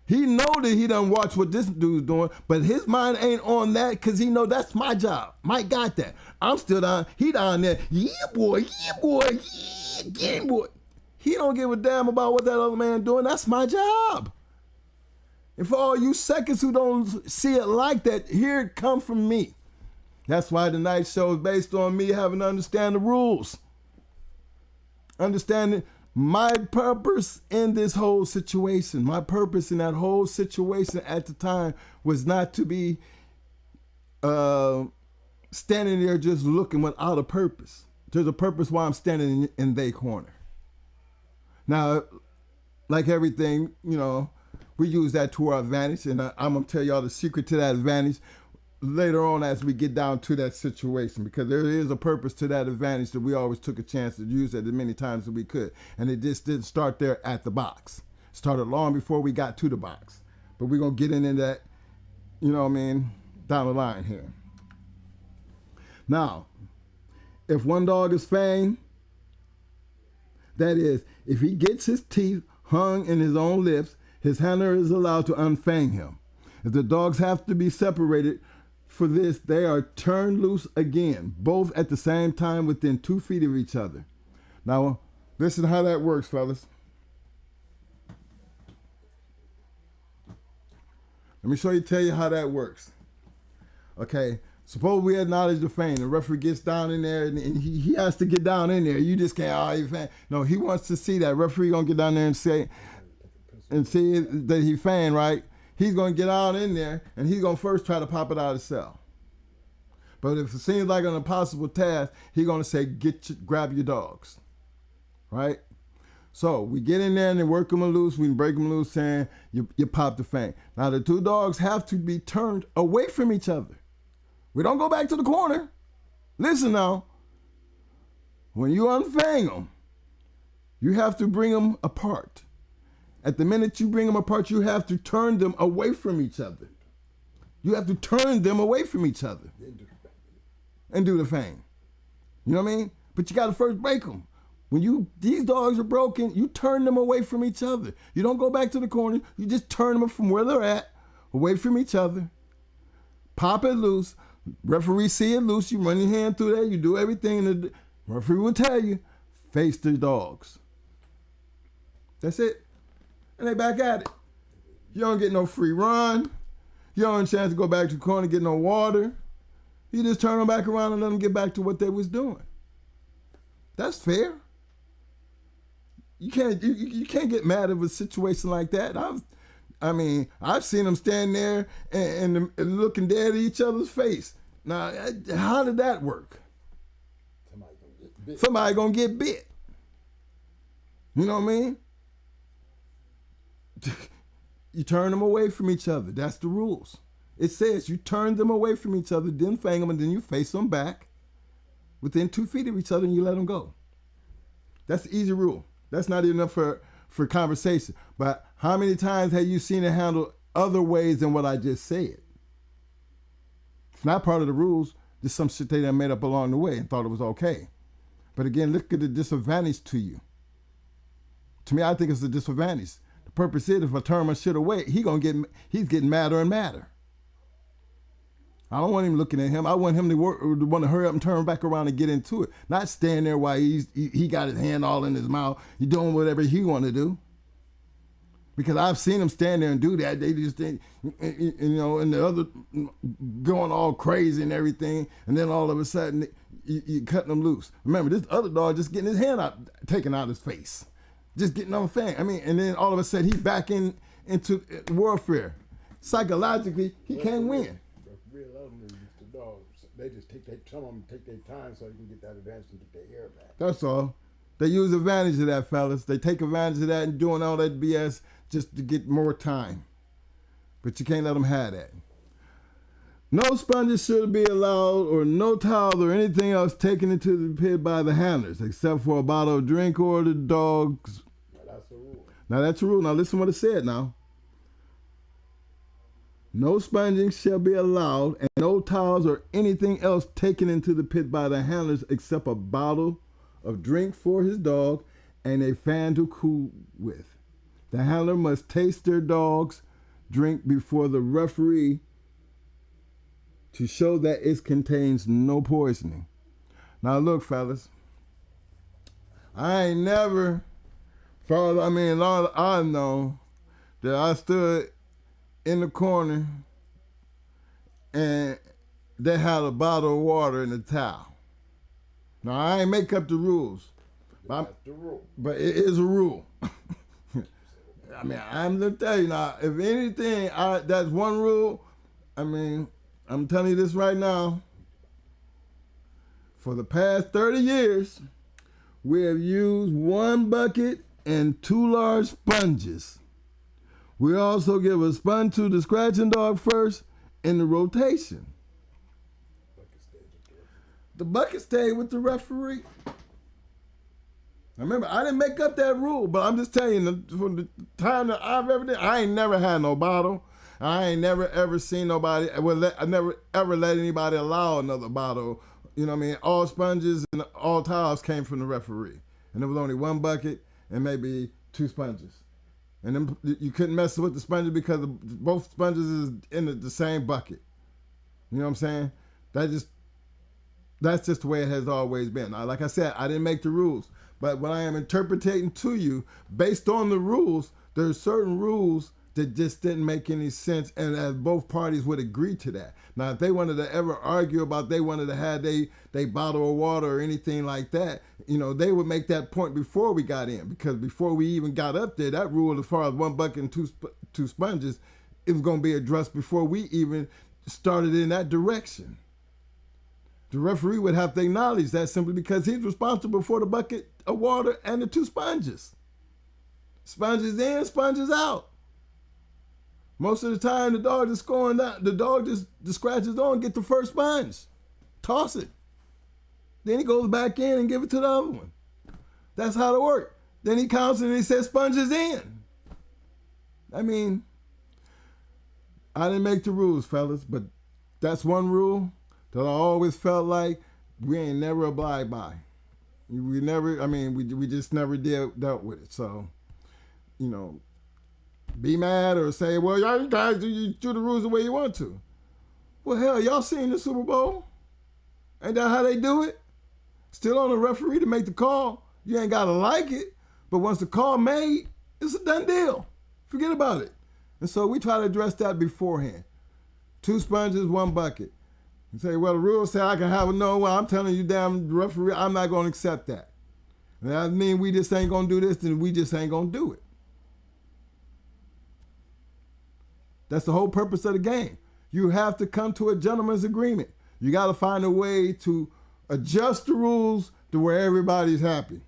He know that he done watch what this dude's doing, but his mind ain't on that because he know that's my job. Mike got that. I'm still down. He down there. Yeah, boy. Yeah, boy. He don't give a damn about what that other man doing. That's my job. And for all you seconds who don't see it like that, here it come from me. That's why tonight's show is based on me having to understand the rules. Understanding my purpose in this whole situation. My purpose in that whole situation at the time was not to be standing there just looking without a purpose. There's a purpose why I'm standing in their corner. Now, like everything, you know, we use that to our advantage, and I'm going to tell y'all the secret to that advantage later on as we get down to that situation, because there is a purpose to that advantage that we always took a chance to use it as many times as we could. And it just didn't start there at the box. It started long before we got to the box. But we're going to get into that, you know what I mean, down the line here. Now, if one dog is fanged, that is, if he gets his teeth hung in his own lips, his handler is allowed to unfang him. If the dogs have to be separated for this, they are turned loose again, both at the same time within 2 feet of each other. Now, listen how that works, fellas. Let me tell you how that works. Okay, suppose we acknowledge the fang. The referee gets down in there, and he has to get down in there. You just can't, he fang. No, he wants to see that. Referee gonna get down there and see that he fang, right? He's going to get out in there, and he's going to first try to pop it out of the cell. But if it seems like an impossible task, he's going to say, grab your dogs, right? So we get in there and they work them loose. We break them loose, saying you pop the fang. Now the 2 dogs have to be turned away from each other. We don't go back to the corner. Listen now. When you unfang them, you have to bring them apart. At the minute you bring them apart, you have to turn them away from each other. You have to turn them away from each other and do the fang. You know what I mean? But you got to first break them. When these dogs are broken, you turn them away from each other. You don't go back to the corner. You just turn them from where they're at, away from each other. Pop it loose. Referee see it loose. You run your hand through there. You do everything. The referee will tell you, face the dogs. That's it. And they back at it. You don't get no free run. You don't have a chance to go back to the corner and get no water. You just turn them back around and let them get back to what they was doing. That's fair. You can't get mad at a situation like that. I've seen them stand there and looking dead at each other's face. Now, how did that work? Somebody gonna get bit. You know what I mean? You turn them away from each other. That's the rules. It says you turn them away from each other, then fang them, and then you face them back within 2 feet of each other, and you let them go. That's the easy rule. That's not enough for conversation. But how many times have you seen it handled other ways than what I just said? It's not part of the rules. Just some shit they done made up along the way and thought it was okay. But again, look at the disadvantage to you. To me, I think it's a disadvantage. The purpose is if I turn my shit away, he's getting madder and madder. I don't want him looking at him. I want him to want to hurry up and turn back around and get into it. Not stand there while he got his hand all in his mouth. He's doing whatever he want to do. Because I've seen him stand there and do that. They just, and the other going all crazy and everything. And then all of a sudden, you cutting them loose. Remember, this other dog just getting his hand taken out of his face. Just getting on thing. And then all of a sudden, he's back into warfare. Psychologically, he can't win. some of them take their time so they can get that advantage and get their air back. That's all. They use advantage of that, fellas. They take advantage of that and doing all that BS just to get more time. But you can't let them have that. No sponges should be allowed, or no towels or anything else taken into the pit by the handlers, except for a bottle of drink or the dogs. Now that's the rule. Now that's the rule. Now listen what it said now. No sponging shall be allowed, and no towels or anything else taken into the pit by the handlers except a bottle of drink for his dog and a fan to cool with. The handler must taste their dog's drink before the referee to show that it contains no poisoning. Now look, fellas, I ain't never, I know that I stood in the corner and they had a bottle of water in the towel. Now I ain't make up the rules, That's the rule. but it is a rule. I mean, I'm gonna tell you now, if anything, that's one rule. I mean, I'm telling you this right now. For the past 30 years, we have used 1 bucket and 2 large sponges. We also give a sponge to the scratching dog first in the rotation. The bucket stayed with the referee. Now remember, I didn't make up that rule, but I'm just telling you, from the time that I've ever did, I ain't never had no bottle. I ain't never ever seen nobody. I never ever let anybody allow another bottle. You know what I mean? All sponges and all towels came from the referee, and there was only 1 bucket and maybe 2 sponges. And then you couldn't mess with the sponges because both sponges is in the same bucket. You know what I'm saying? That's just the way it has always been. Now, like I said, I didn't make the rules, but when I am interpreting to you based on the rules, there's certain rules that just didn't make any sense, and as both parties would agree to that. Now, if they wanted to ever argue about they wanted to have they bottle of water or anything like that, you know, they would make that point before we got in, because before we even got up there, that rule as far as 1 bucket and two sponges, it was going to be addressed before we even started in that direction. The referee would have to acknowledge that simply because he's responsible for the bucket of water and the 2 sponges. Sponges in, sponges out. Most of the time, the dog just going down. The dog just scratches on, get the first sponge, toss it. Then he goes back in and give it to the other one. That's how it works. Then he counts and he says sponges in. I mean, I didn't make the rules, fellas, but that's one rule that I always felt like we ain't never abide by. We just never dealt with it. So, you know, be mad or say, well, y'all guys do the rules the way you want to. Well, hell, y'all seen the Super Bowl? Ain't that how they do it? Still on the referee to make the call. You ain't got to like it, but once the call made, it's a done deal. Forget about it. And so we try to address that beforehand. 2 sponges, 1 bucket. You say, well, the rules say I can have it. No, well, I'm telling you, damn referee, I'm not going to accept that. And that means we just ain't going to do this, then we just ain't going to do it. That's the whole purpose of the game. You have to come to a gentleman's agreement. You got to find a way to adjust the rules to where everybody's happy.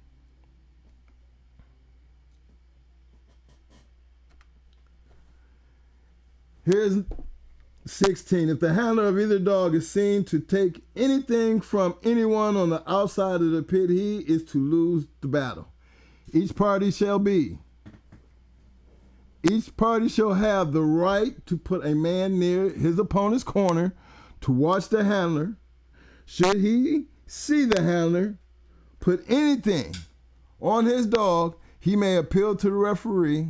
Here's 16. If the handler of either dog is seen to take anything from anyone on the outside of the pit, he is to lose the battle. Each party shall have the right to put a man near his opponent's corner to watch the handler. Should he see the handler put anything on his dog, he may appeal to the referee.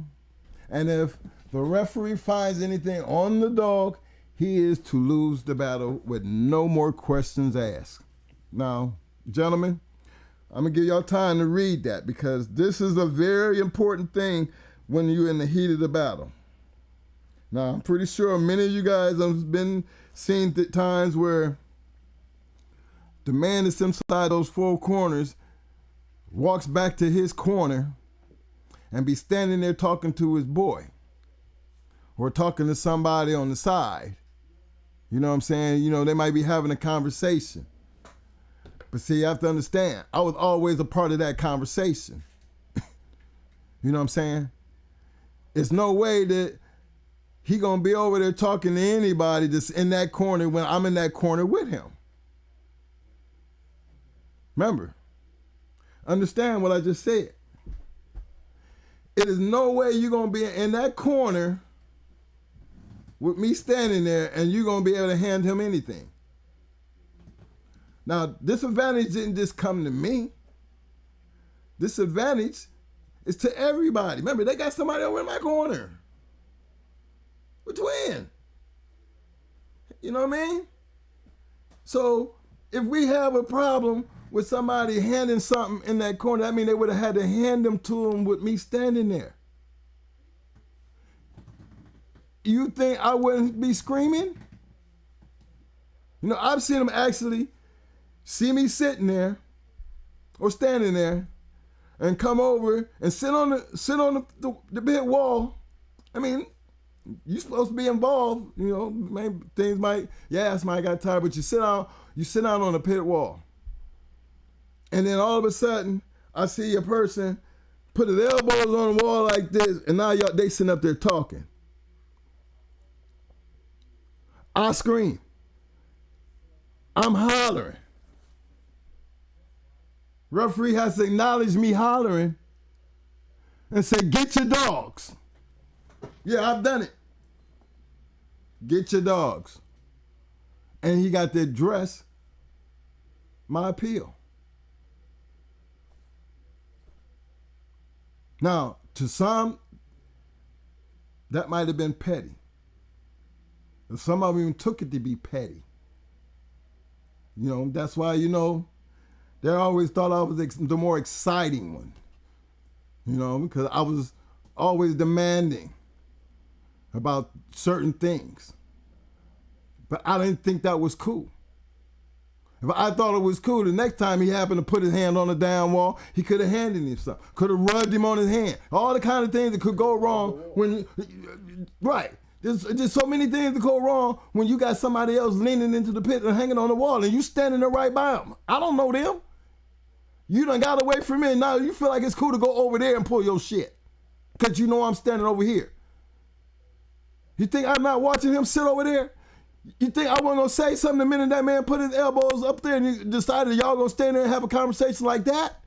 And if the referee finds anything on the dog, he is to lose the battle with no more questions asked. Now, gentlemen, I'm going to give y'all time to read that, because this is a very important thing when you're in the heat of the battle. Now, I'm pretty sure many of you guys have been seeing times where the man that's inside those 4 corners walks back to his corner and be standing there talking to his boy or talking to somebody on the side. You know what I'm saying? You know, they might be having a conversation. But see, you have to understand, I was always a part of that conversation. You know what I'm saying? It's no way that he gonna be over there talking to anybody that's in that corner when I'm in that corner with him. Remember, understand what I just said. It is no way you're gonna be in that corner with me standing there and you're gonna be able to hand him anything. Now, this advantage didn't just come to me. This advantage is to everybody. Remember, they got somebody over in my corner. We're twin. You know what I mean? So if we have a problem with somebody handing something in that corner, that means they would have had to hand them to him with me standing there. You think I wouldn't be screaming? You know, I've seen them actually see me sitting there or standing there and come over and sit on the big wall. I mean, you're supposed to be involved, you know, maybe things might, somebody got tired, but you sit out on the pit wall. And then all of a sudden, I see a person put his elbows on the wall like this, and now they sitting up there talking. I scream. I'm hollering. Referee has to acknowledge me hollering and say, get your dogs. Yeah, I've done it. Get your dogs. And he got to address my appeal. Now, to some, that might have been petty. And some of them even took it to be petty. You know, that's why, you know, they always thought I was the more exciting one. You know, because I was always demanding about certain things. But I didn't think that was cool. If I thought it was cool, the next time he happened to put his hand on the damn wall, he could have handed him something. Could have rubbed him on his hand. All the kind of things that could go wrong when, right. There's so many things that go wrong when you got somebody else leaning into the pit and hanging on the wall and you standing there right by them. I don't know them. You done got away from me and now you feel like it's cool to go over there and pull your shit because you know I'm standing over here. You think I'm not watching him sit over there? You think I wasn't going to say something the minute that man put his elbows up there and he decided y'all going to stand there and have a conversation like that?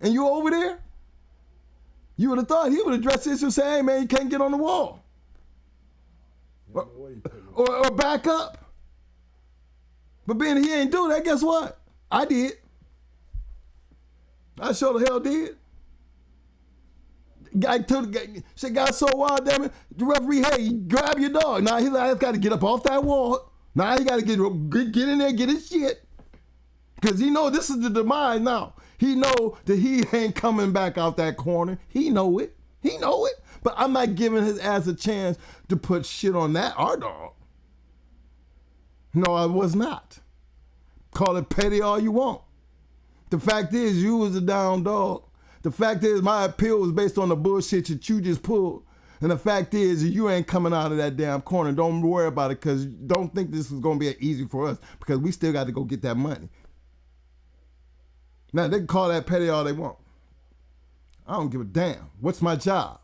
And you over there? You would have thought he would address this and say, hey man, you can't get on the wall. Or back up. But being he ain't do that, guess what? I did. I sure the hell did. Shit got so wild, damn it. The referee, hey, grab your dog. Now he's like, got to get up off that wall. Now he got to get in there, get his shit. Because he know this is the demise now. He know that he ain't coming back out that corner. He know it. He know it. But I'm not giving his ass a chance to put shit on our dog. No, I was not. Call it petty all you want. The fact is, you was a down dog. The fact is, my appeal was based on the bullshit that you just pulled. And the fact is, you ain't coming out of that damn corner. Don't worry about it, because don't think this is going to be easy for us, because we still got to go get that money. Now, they can call that petty all they want. I don't give a damn. What's my job?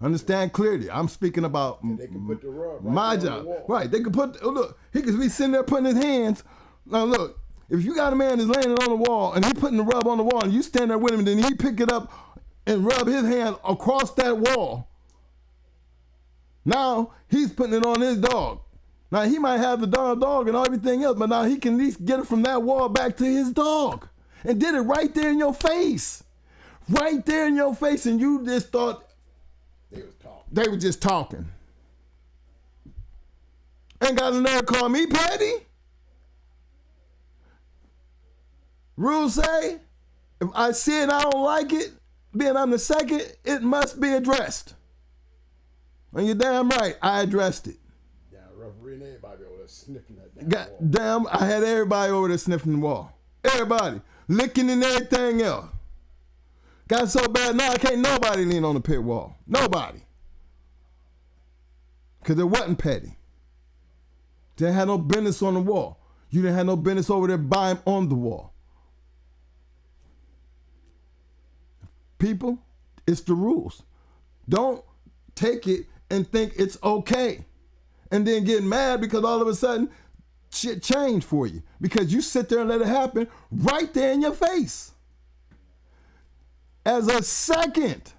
Understand clearly. I'm speaking about they can put the rub right my job. Right. They could put, look, he could be sitting there putting his hands. Now, look, if you got a man that's laying on the wall and he putting the rub on the wall and you stand there with him and then he pick it up and rub his hand across that wall, now he's putting it on his dog. Now he might have the dog and everything else, but now he can at least get it from that wall back to his dog and did it right there in your face. Right there in your face, and you just thought they were just talking. Ain't got a nerve to call me petty. Rules say, if I see it, I don't like it, being I'm the second, it must be addressed. And you're damn right, I addressed it. Yeah, referee and everybody over there sniffing that God damn, I had everybody over there sniffing the wall. Everybody, licking and everything else. Got so bad now I can't nobody lean on the pit wall. Nobody. Because it wasn't petty. Didn't have no business on the wall. You didn't have no business over there by him on the wall. People, it's the rules. Don't take it and think it's okay. And then get mad because all of a sudden shit changed for you. Because you sit there and let it happen right there in your face. As a second,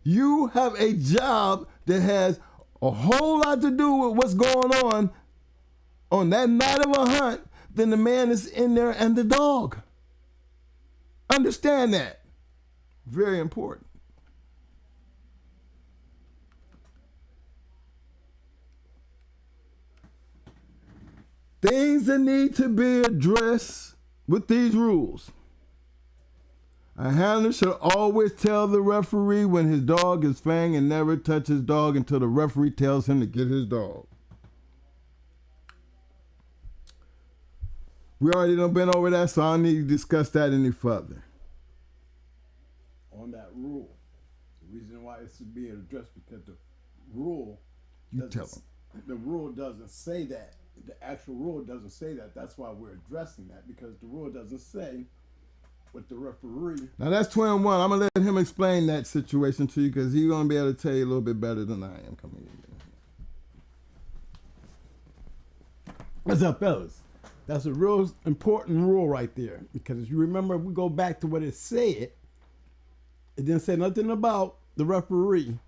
you have a job that has a whole lot to do with what's going on that night of a hunt than the man that's in there and the dog. Understand that. Very important. Things that need to be addressed with these rules. A handler should always tell the referee when his dog is fang and never touch his dog until the referee tells him to get his dog. We already done been over that, so I don't need to discuss that any further. On that rule, the reason why it's being addressed because the rule the rule doesn't say that. The actual rule doesn't say that. That's why we're addressing that, because the rule doesn't say what the referee. Now that's Twin One. I'm gonna let him explain that situation to you because he's gonna be able to tell you a little bit better than I am coming in. What's up, fellas? That's a real important rule right there, because if you remember, if we go back to what it said, it didn't say nothing about the referee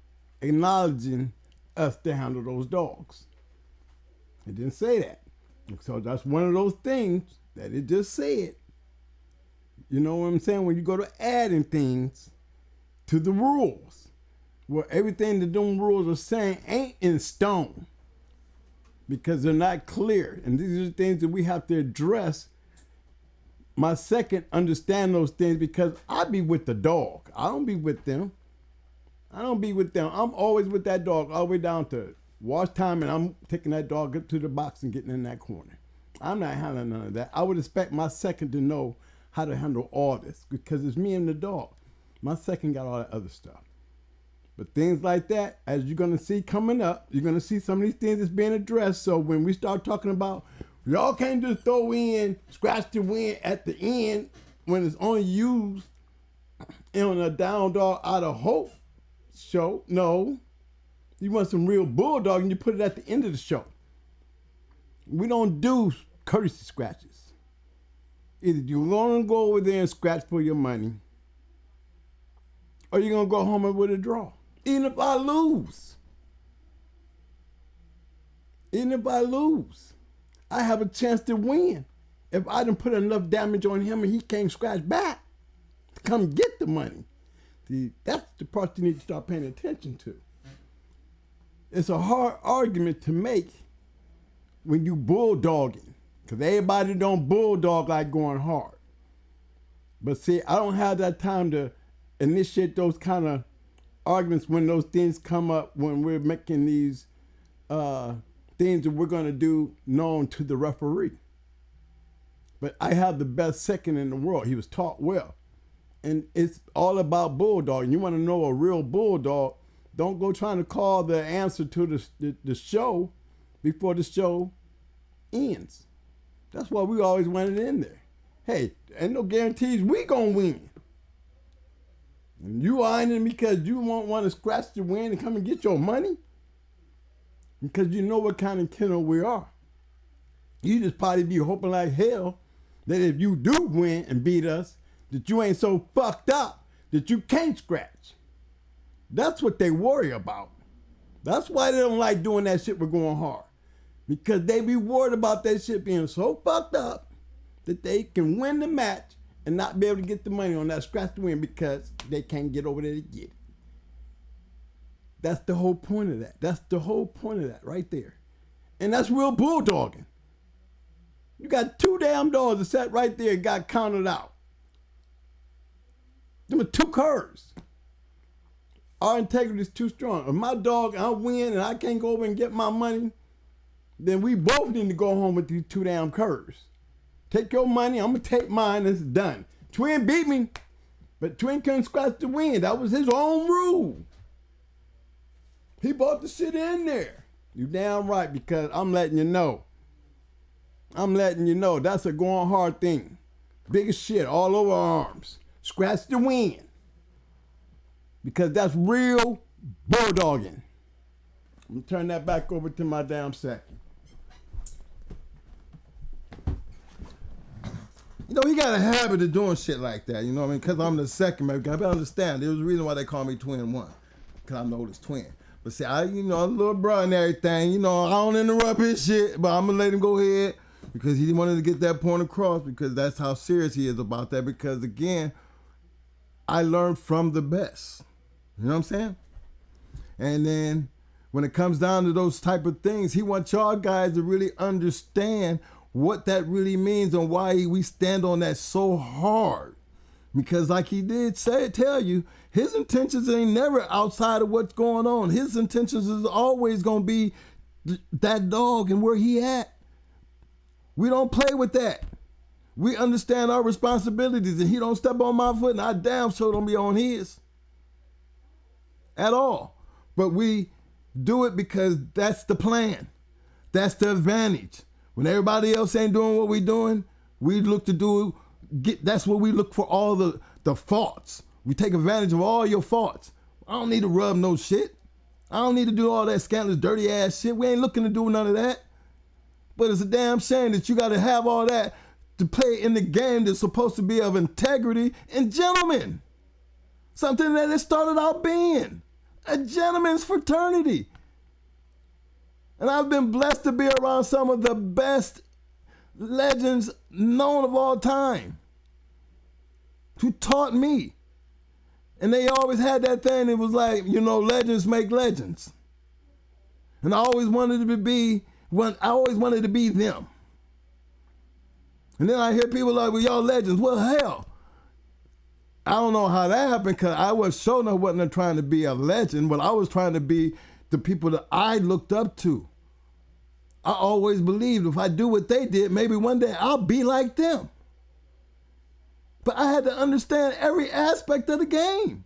acknowledging us to handle those dogs. It didn't say that. So that's one of those things that it just said. You know what I'm saying? When you go to adding things to the rules, where everything that them rules are saying ain't in stone because they're not clear. And these are the things that we have to address. My second, understand those things, because I be with the dog. I don't be with them. I'm always with that dog all the way down to wash time, and I'm taking that dog up to the box and getting in that corner. I'm not handling none of that. I would expect my second to know how to handle all this because it's me and the dog. My second got all that other stuff. But things like that, as you're going to see coming up, you're going to see some of these things that's being addressed. So when we start talking about, y'all can't just throw in, scratch the win at the end when it's only used on a down dog out of hope show. No. You want some real bulldog and you put it at the end of the show. We don't do courtesy scratches. Either you're going to go over there and scratch for your money, or you're going to go home with a draw. Even if I lose. I have a chance to win. If I didn't put enough damage on him and he can't scratch back to come get the money. See, that's the part you need to start paying attention to. It's a hard argument to make when you bulldogging, because everybody don't bulldog like going hard. But see, I don't have that time to initiate those kind of arguments when those things come up, when we're making these things that we're going to do known to the referee. But I have the best second in the world. He was taught well. And it's all about bulldogging. You want to know a real bulldog, don't go trying to call the answer to the show before the show ends. That's why we always want it in there. Hey, ain't no guarantees we gonna win. And you whining because you won't want to scratch the win and come and get your money? Because you know what kind of kennel we are. You just probably be hoping like hell that if you do win and beat us, that you ain't so fucked up that you can't scratch. That's what they worry about. That's why they don't like doing that shit with going hard. Because they be worried about that shit being so fucked up that they can win the match and not be able to get the money on that scratch to win because they can't get over there to get it. That's the whole point of that. That's the whole point of that right there. And that's real bulldogging. You got two damn dogs that sat right there and got counted out. Them are two curs. Our integrity is too strong. If my dog, I win and I can't go over and get my money, then we both need to go home with these two damn curs. Take your money, I'm going to take mine, it's done. Twin beat me, but Twin couldn't scratch the win. That was his own rule. He brought the shit in there. You damn right, because I'm letting you know. I'm letting you know that's a going hard thing. Big as shit all over arms. Scratch the wind. Because that's real bulldogging. I'm gonna turn that back over to my damn second. You know, he got a habit of doing shit like that, you know what I mean? Because I'm the second, man. I understand. There's a reason why they call me Twin One. Because I'm the oldest twin. But see, I'm a little bro and everything. I don't interrupt his shit, but I'm going to let him go ahead because he wanted to get that point across because that's how serious he is about that. Because, again, I learned from the best. You know what I'm saying? And then when it comes down to those type of things, he wants y'all guys to really understand what that really means and why we stand on that so hard. Because like he did tell you, his intentions ain't never outside of what's going on. His intentions is always going to be that dog and where he at. We don't play with that. We understand our responsibilities, and he don't step on my foot, and I damn sure don't be on his at all. But we do it because that's the plan. That's the advantage. When everybody else ain't doing what we doing, we look to do, that's what we look for, all the faults. We take advantage of all your faults. I don't need to rub no shit. I don't need to do all that scandalous, dirty ass shit. We ain't looking to do none of that. But it's a damn shame that you got to have all that to play in the game that's supposed to be of integrity and gentlemen. Something that it started out being. A gentleman's fraternity. And I've been blessed to be around some of the best legends known of all time who taught me. And they always had that thing. It was like, legends make legends. And I always wanted to be them. And then I hear people like, well, y'all legends. Well, hell, I don't know how that happened because I was sure enough wasn't trying to be a legend, but I was trying to be the people that I looked up to. I always believed if I do what they did, maybe one day I'll be like them. But I had to understand every aspect of the game.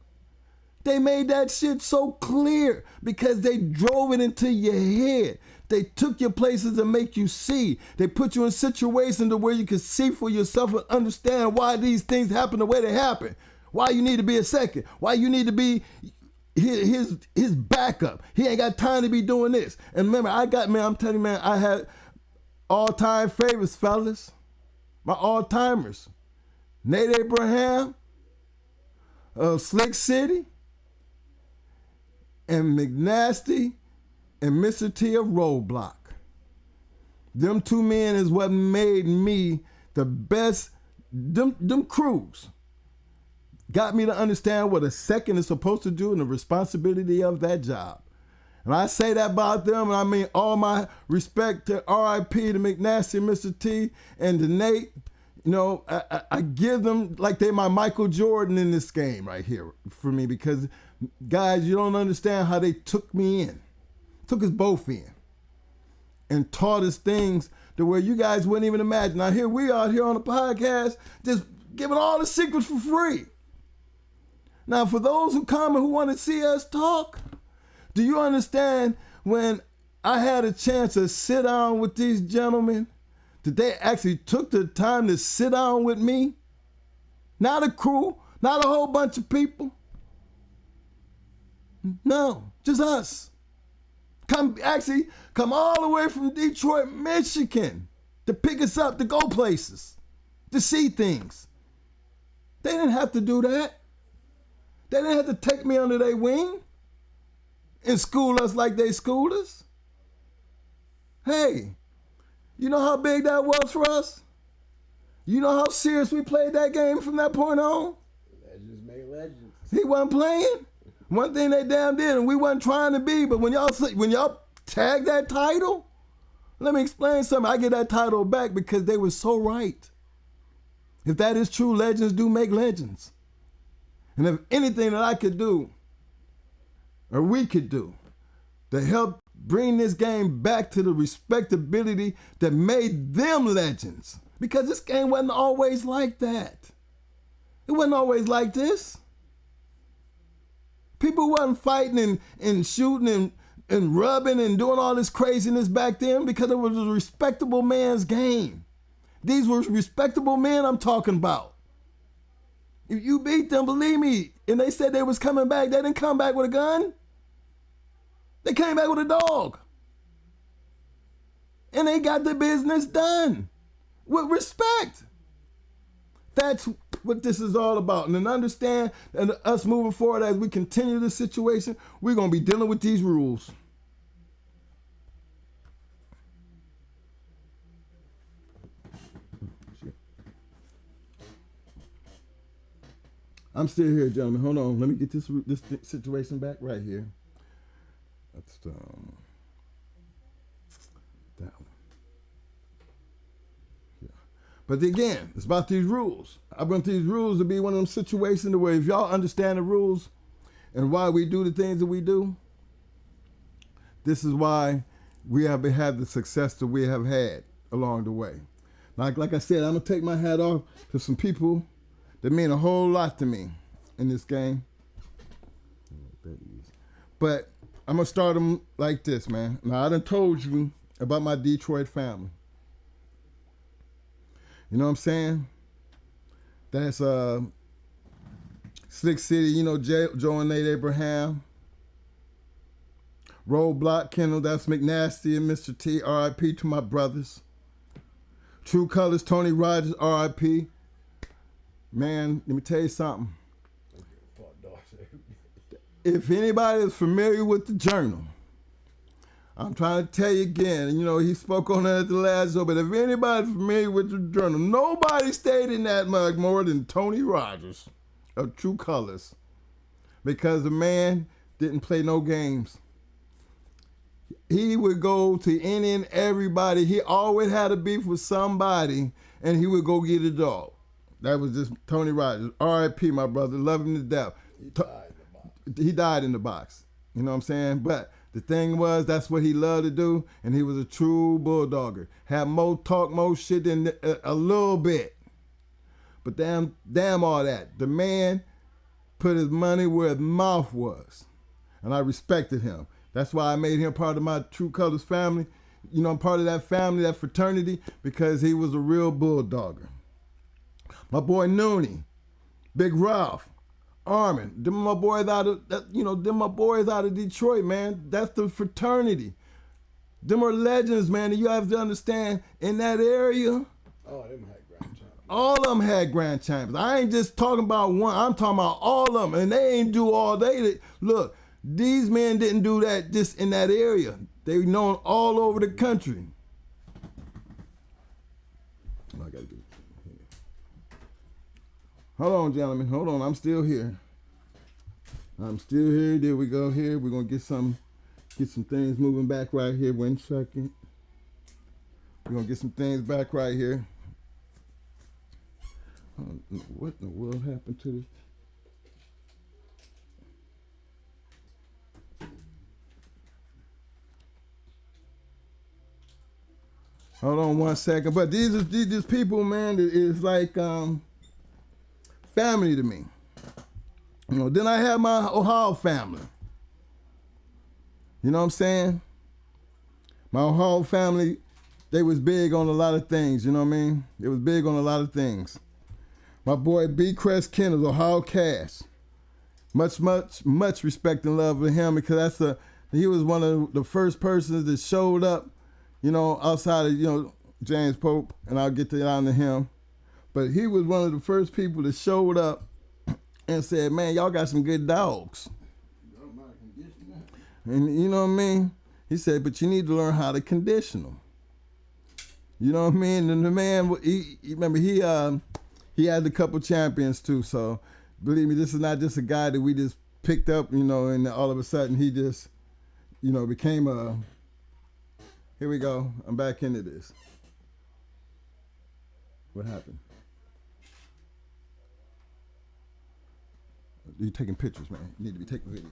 They made that shit so clear because they drove it into your head. They took your places and make you see. They put you in situations to where you can see for yourself and understand why these things happen the way they happen. Why you need to be a second. Why you need to be his backup. He ain't got time to be doing this. And remember, I'm telling you, man, I had all-time favorites, fellas. My all-timers. Nate Abraham of Slick City and McNasty and Mr. T of Roadblock. Them two men is what made me the best. Them crews got me to understand what a second is supposed to do and the responsibility of that job. And I say that about them, and I mean all my respect to R.I.P. to McNasty, Mr. T, and to Nate. I give them like they're my Michael Jordan in this game right here for me because, guys, you don't understand how they took me in. Took us both in and taught us things to where you guys wouldn't even imagine. Now here we are here on the podcast just giving all the secrets for free. Now for those who come and who want to see us talk, do you understand when I had a chance to sit down with these gentlemen that they actually took the time to sit down with me? Not a crew, not a whole bunch of people. No, just us. Come all the way from Detroit, Michigan to pick us up, to go places, to see things. They didn't have to do that. They didn't have to take me under their wing and school us like they schooled us. Hey, you know how big that was for us? You know how serious we played that game from that point on? Legends make legends. He wasn't playing. One thing they damn did, and we wasn't trying to be, but when y'all tag that title, let me explain something. I get that title back because they were so right. If that is true, legends do make legends. And if anything that I could do, or we could do, to help bring this game back to the respectability that made them legends, because this game wasn't always like that. It wasn't always like this. People wasn't fighting and shooting and and rubbing and doing all this craziness back then? Because it was a respectable man's game. These were respectable men I'm talking about. If you beat them, believe me, and they said they was coming back, they didn't come back with a gun. They came back with a dog. And they got the business done with respect. That's what this is all about. And then understand that us moving forward as we continue this situation, we're going to be dealing with these rules. I'm still here, gentlemen. Hold on. Let me get this situation back right here. That's that one. Yeah. But again, it's about these rules. I want these rules to be one of them situations where if y'all understand the rules and why we do the things that we do, this is why we have had the success that we have had along the way. Like I said, I'm going to take my hat off to some people that mean a whole lot to me in this game. But I'm going to start them like this, man. Now, I done told you about my Detroit family. You know what I'm saying? That's Slick City, you know, Joe and Nate Abraham. Roadblock, Kennels, that's McNasty and Mr. T, R.I.P. to my brothers. True Colors, Tony Rogers, R.I.P. Man, let me tell you something. If anybody is familiar with the Journal, I'm trying to tell you again, and you know, he spoke on that at the last show, but if anybody's familiar with the Journal, nobody stayed in that mug more than Tony Rogers of True Colors, because the man didn't play no games. He would go to any and everybody. He always had a beef with somebody, and he would go get a dog. That was just Tony Rogers. R.I.P. my brother. Love him to death. He died in the box. You know what I'm saying? But the thing was, that's what he loved to do, and he was a true bulldogger. Had more talk, more shit than a little bit. But damn all that. The man put his money where his mouth was, and I respected him. That's why I made him part of my True Colors family. You know, I'm part of that family, that fraternity, because he was a real bulldogger. My boy Noonie, Big Ralph, Armin, them my boys out of Detroit, man. That's the fraternity. Them are legends, man. And you have to understand, in that area, all of them had grand champions. I ain't just talking about one. I'm talking about all of them, and they ain't do all they. Look, these men didn't do that just in that area. They known all over the country. I gotta do it. Hold on, gentlemen. Hold on. I'm still here. There we go here. We're gonna get some things moving back right here. 1 second. We're gonna get some things back right here. What in the world happened to this? Hold on 1 second. But these people, man, that is like family to me. You know, then I have my Ohio family. You know what I'm saying? My Ohio family, they was big on a lot of things, you know what I mean? They was big on a lot of things. My boy B. Crest Kennels, Ohio Cash. Much respect and love for him, because he was one of the first persons that showed up, you know, outside of, you know, James Pope, and I'll get to down to him. But he was one of the first people that showed up and said, man, y'all got some good dogs. And you know what I mean? He said, but you need to learn how to condition them. You know what I mean? And the man, remember, he had a couple champions too. So believe me, this is not just a guy that we just picked up, you know, and all of a sudden he just, you know, became here we go. I'm back into this. What happened? You're taking pictures, man. You need to be taking videos.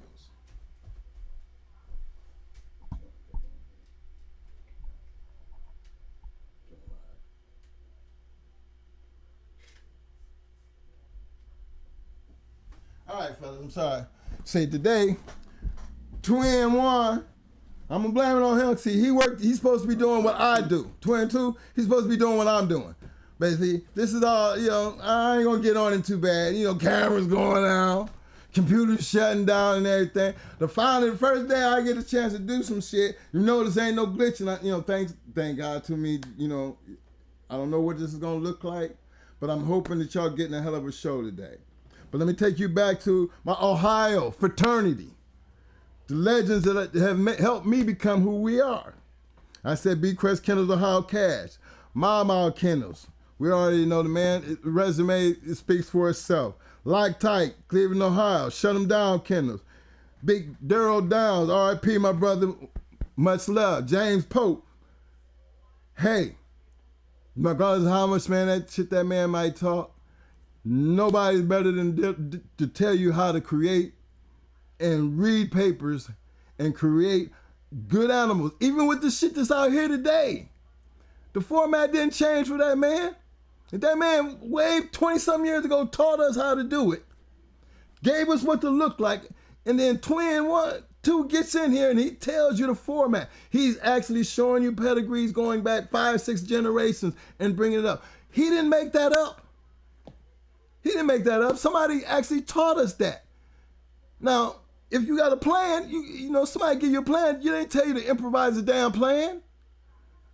All right, fellas, I'm sorry. Say today, 2-in-1, I'm gonna blame it on him. See, he's supposed to be doing what I do. 22, he's supposed to be doing what I'm doing. Basically, this is all, I ain't gonna get on it too bad. Cameras going out, computers shutting down and everything. The first day I get a chance to do some shit, this ain't no glitching. Thank God to me, I don't know what this is gonna look like, but I'm hoping that y'all getting a hell of a show today. But let me take you back to my Ohio fraternity. The legends that have helped me become who we are. I said B. Crest, Kennels, Ohio Cash. Mama Kennels. We already know the man. Resume speaks for itself. Lock Tight, Cleveland, Ohio. Shut 'em down, Kennels. Big Daryl Downs, R.I.P. my brother. Much love. James Pope. Hey, regardless of how much that man might talk, nobody's better than to tell you how to create and read papers and create good animals. Even with the shit that's out here today, the format didn't change for that man. If that man way 20-something years ago taught us how to do it, gave us what to look like, and then Twin 2 gets in here and he tells you the format. He's actually showing you pedigrees going back 5-6 generations and bringing it up. He didn't make that up. Somebody actually taught us that. Now, if you got a plan, somebody give you a plan, you didn't tell you to improvise a damn plan.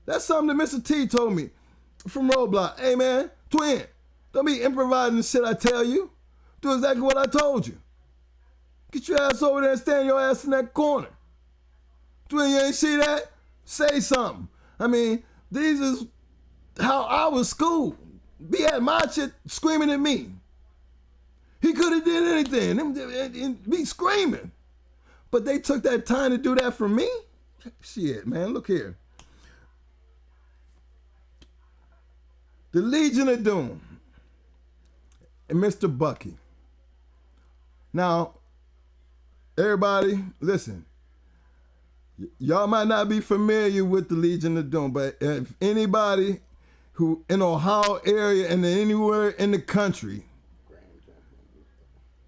That's something that Mr. T told me from Roadblock. Hey man, Twin, don't be improvising the shit I tell you. Do exactly what I told you. Get your ass over there and stand your ass in that corner. Twin, you ain't see that? Say something. I mean, these is how I was schooled. Be at my shit screaming at me. He could have did anything and be screaming. But they took that time to do that for me? Shit, man, look here. The Legion of Doom and Mr. Bucky. Now, everybody, listen. Y'all might not be familiar with the Legion of Doom, but if anybody who in Ohio area and anywhere in the country,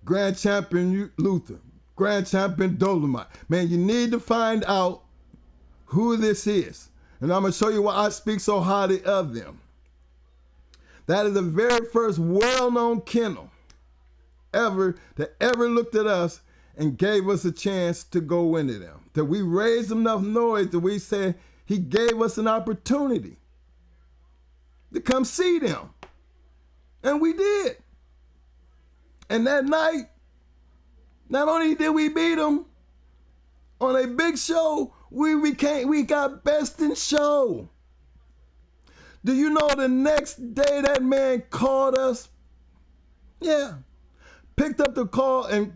Grand Champion Luther, Grand Champion Dolomite, man, you need to find out who this is. And I'm going to show you why I speak so highly of them. That is the very first well-known kennel that ever looked at us and gave us a chance to go into them. That we raised enough noise that we said he gave us an opportunity to come see them. And we did. And that night, not only did we beat them, on a big show, we got best in show. Do you know the next day that man called us? Yeah. Picked up the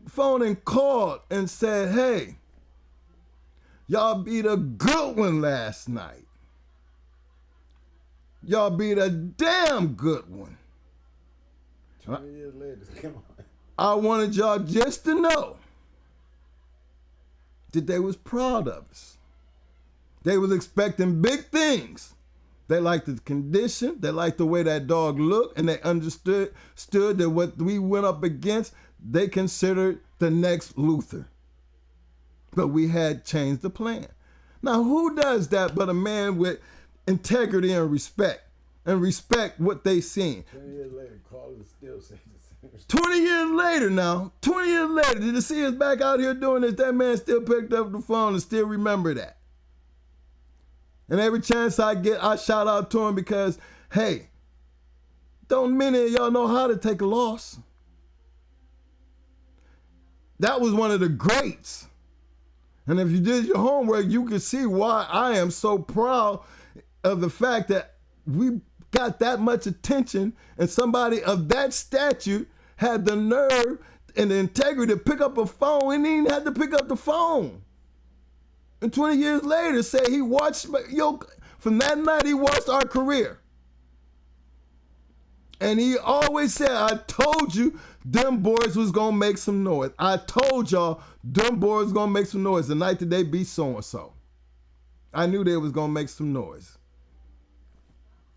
phone and called and said, hey, y'all beat a good one last night. Y'all beat a damn good one. 20 years later, come on. I wanted y'all just to know that they was proud of us. They was expecting big things. They liked the condition. They liked the way that dog looked, and they understood that what we went up against, they considered the next Luther. But we had changed the plan. Now, who does that but a man with integrity and respect what they seen? 20 years later, callers still say the same. 20 years later now, 20 years later, did you see us back out here doing this? That man still picked up the phone and still remember that. And every chance I get, I shout out to him because, hey, don't many of y'all know how to take a loss. That was one of the greats. And if you did your homework, you can see why I am so proud of the fact that we got that much attention and somebody of that stature had the nerve and the integrity to pick up a phone and he didn't have to pick up the phone. And 20 years later, say he watched, from that night he watched our career. And he always said, I told you them boys was going to make some noise. I told y'all them boys was going to make some noise the night that they beat so-and-so. I knew they was going to make some noise.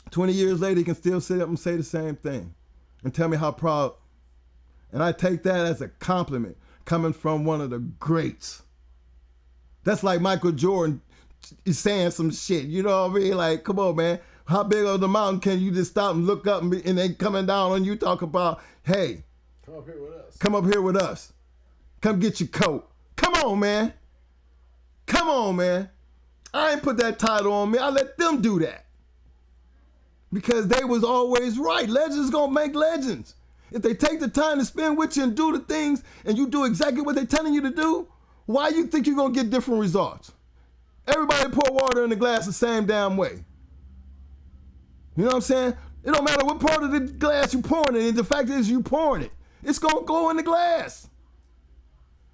20 years later, he can still sit up and say the same thing and tell me how proud. And I take that as a compliment coming from one of the greats. That's like Michael Jordan is saying some shit. You know what I mean? Like, come on, man. How big of the mountain can you just stop and look up and they coming down on you talk about, hey, Come up here with us. come up here with us. Come get your coat. Come on, man. Come on, man. I ain't put that title on me. I let them do that. Because they was always right. Legends gonna make legends. If they take the time to spend with you and do the things and you do exactly what they're telling you to do, why you think you're gonna get different results? Everybody pour water in the glass the same damn way. You know what I'm saying? It don't matter what part of the glass you pouring it in. The fact is you pouring it. It's gonna go in the glass.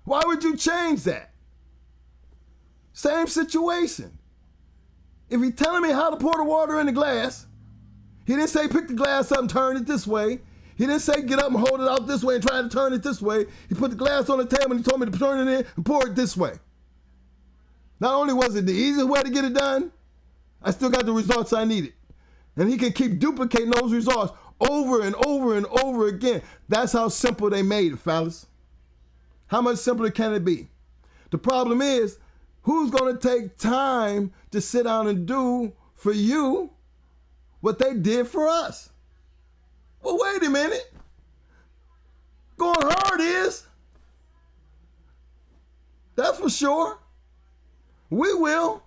Why would you change that? Same situation. If he's telling me how to pour the water in the glass, he didn't say pick the glass up and turn it this way. He didn't say get up and hold it out this way and try to turn it this way. He put the glass on the table and he told me to turn it in and pour it this way. Not only was it the easiest way to get it done, I still got the results I needed. And he can keep duplicating those results over and over and over again. That's how simple they made it, fellas. How much simpler can it be? The problem is, who's going to take time to sit down and do for you what they did for us? Well, wait a minute. Going hard is. That's for sure. We will.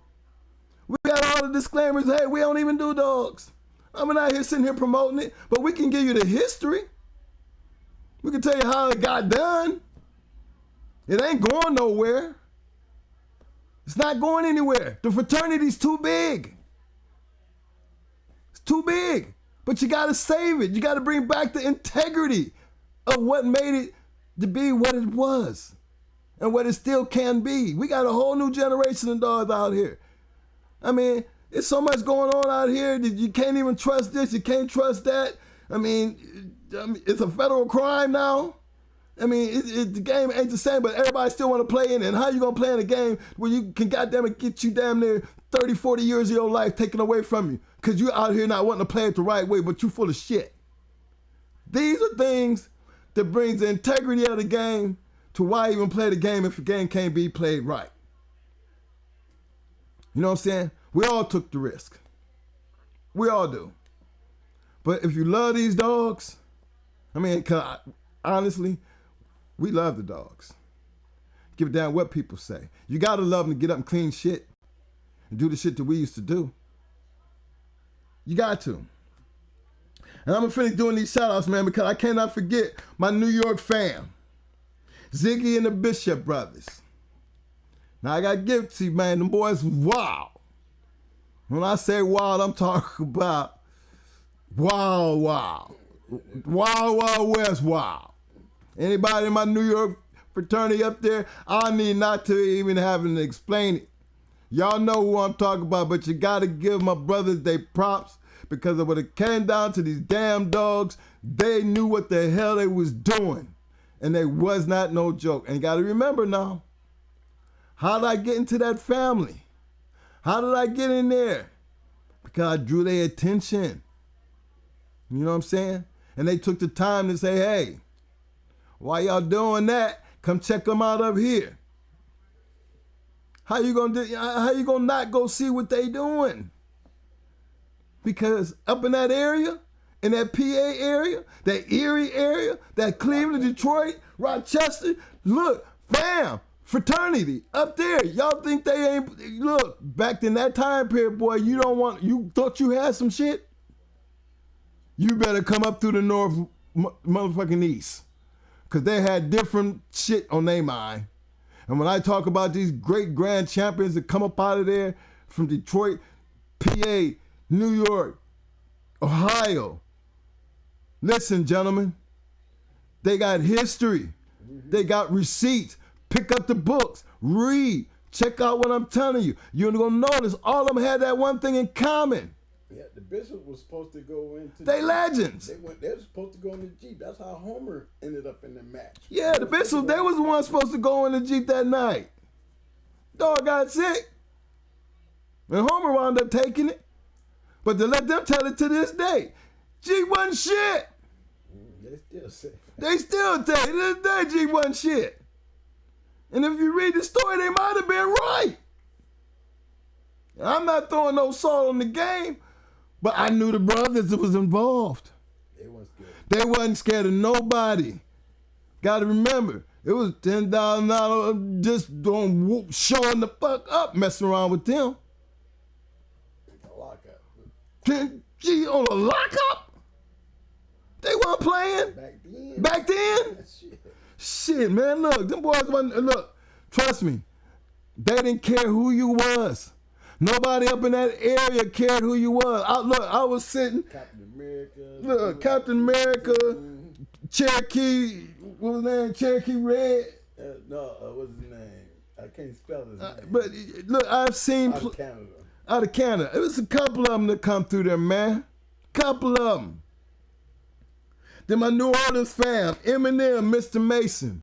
We got all the disclaimers. Hey, we don't even do dogs. I'm not here sitting here promoting it, but we can give you the history. We can tell you how it got done. It ain't going nowhere. It's not going anywhere. The fraternity's too big. It's too big. But you got to save it. You got to bring back the integrity of what made it to be what it was and what it still can be. We got a whole new generation of dogs out here. I mean, there's so much going on out here that you can't even trust this. You can't trust that. I mean it's a federal crime now. I mean, the game ain't the same, but everybody still want to play in it. And how you going to play in a game where you can goddamn it get you damn near 30, 40 years of your life taken away from you because you're out here not wanting to play it the right way, but you full of shit. These are things that brings the integrity of the game to why even play the game if the game can't be played right. You know what I'm saying? We all took the risk. We all do. But if you love these dogs, I mean, honestly, we love the dogs. Give a damn what people say. You gotta love them to get up and clean shit and do the shit that we used to do. You got to. And I'm gonna finish doing these shout outs, man, because I cannot forget my New York fam, Ziggy and the Bishop brothers. Now I gotta give it to you, man, them boys wild. When I say wild, I'm talking about wild, wild. Wild, wild west, wild. Anybody in my New York fraternity up there, I need not to even have to explain it. Y'all know who I'm talking about, but you gotta give my brothers their props because when it came down to these damn dogs, they knew what the hell they was doing. And they was not no joke. And you gotta remember now, how did I get into that family? How did I get in there? Because I drew their attention. You know what I'm saying? And they took the time to say, hey, why y'all doing that? Come check them out up here. How you gonna not go see what they doing? Because up in that area, in that PA area, that Erie area, that Cleveland, Detroit, Rochester, look, fam, fraternity up there. Y'all think they ain't, look, back in that time period, boy, you thought you had some shit? You better come up through the north motherfucking east. Because they had different shit on their mind. And when I talk about these great grand champions that come up out of there from Detroit, PA, New York, Ohio, listen, gentlemen, they got history. They got receipts. Pick up the books. Read. Check out what I'm telling you. You're going to notice all of them had that one thing in common. Yeah, the Bishop was supposed to go into. They legends. They were supposed to go in the Jeep. That's how Homer ended up in the match. Yeah, the Bishop, they was the one supposed to go in the Jeep that night. Dog got sick. And Homer wound up taking it. But to let them tell it to this day, Jeep wasn't shit. They still say. They still tell you to this day Jeep wasn't shit. And if you read the story, they might have been right. I'm not throwing no salt on the game, but I knew the brothers that was involved. They weren't scared. They wasn't scared of nobody. Got to remember, it was $10,000 just showing the fuck up, messing around with them. Lockup. 10G on a lockup? They weren't playing Back then. back then. Shit, man, look, them boys wasn't. Look, trust me, they didn't care who you was. Nobody up in that area cared who you was. I was sitting. Captain America. Look, Captain America, Cherokee, what was his name? Cherokee Red. What's his name? I can't spell his name. But look, I've seen Out of Canada. out of Canada. It was a couple of them that come through there, man. Couple of them. Then my New Orleans fam, Eminem, Mr. Mason.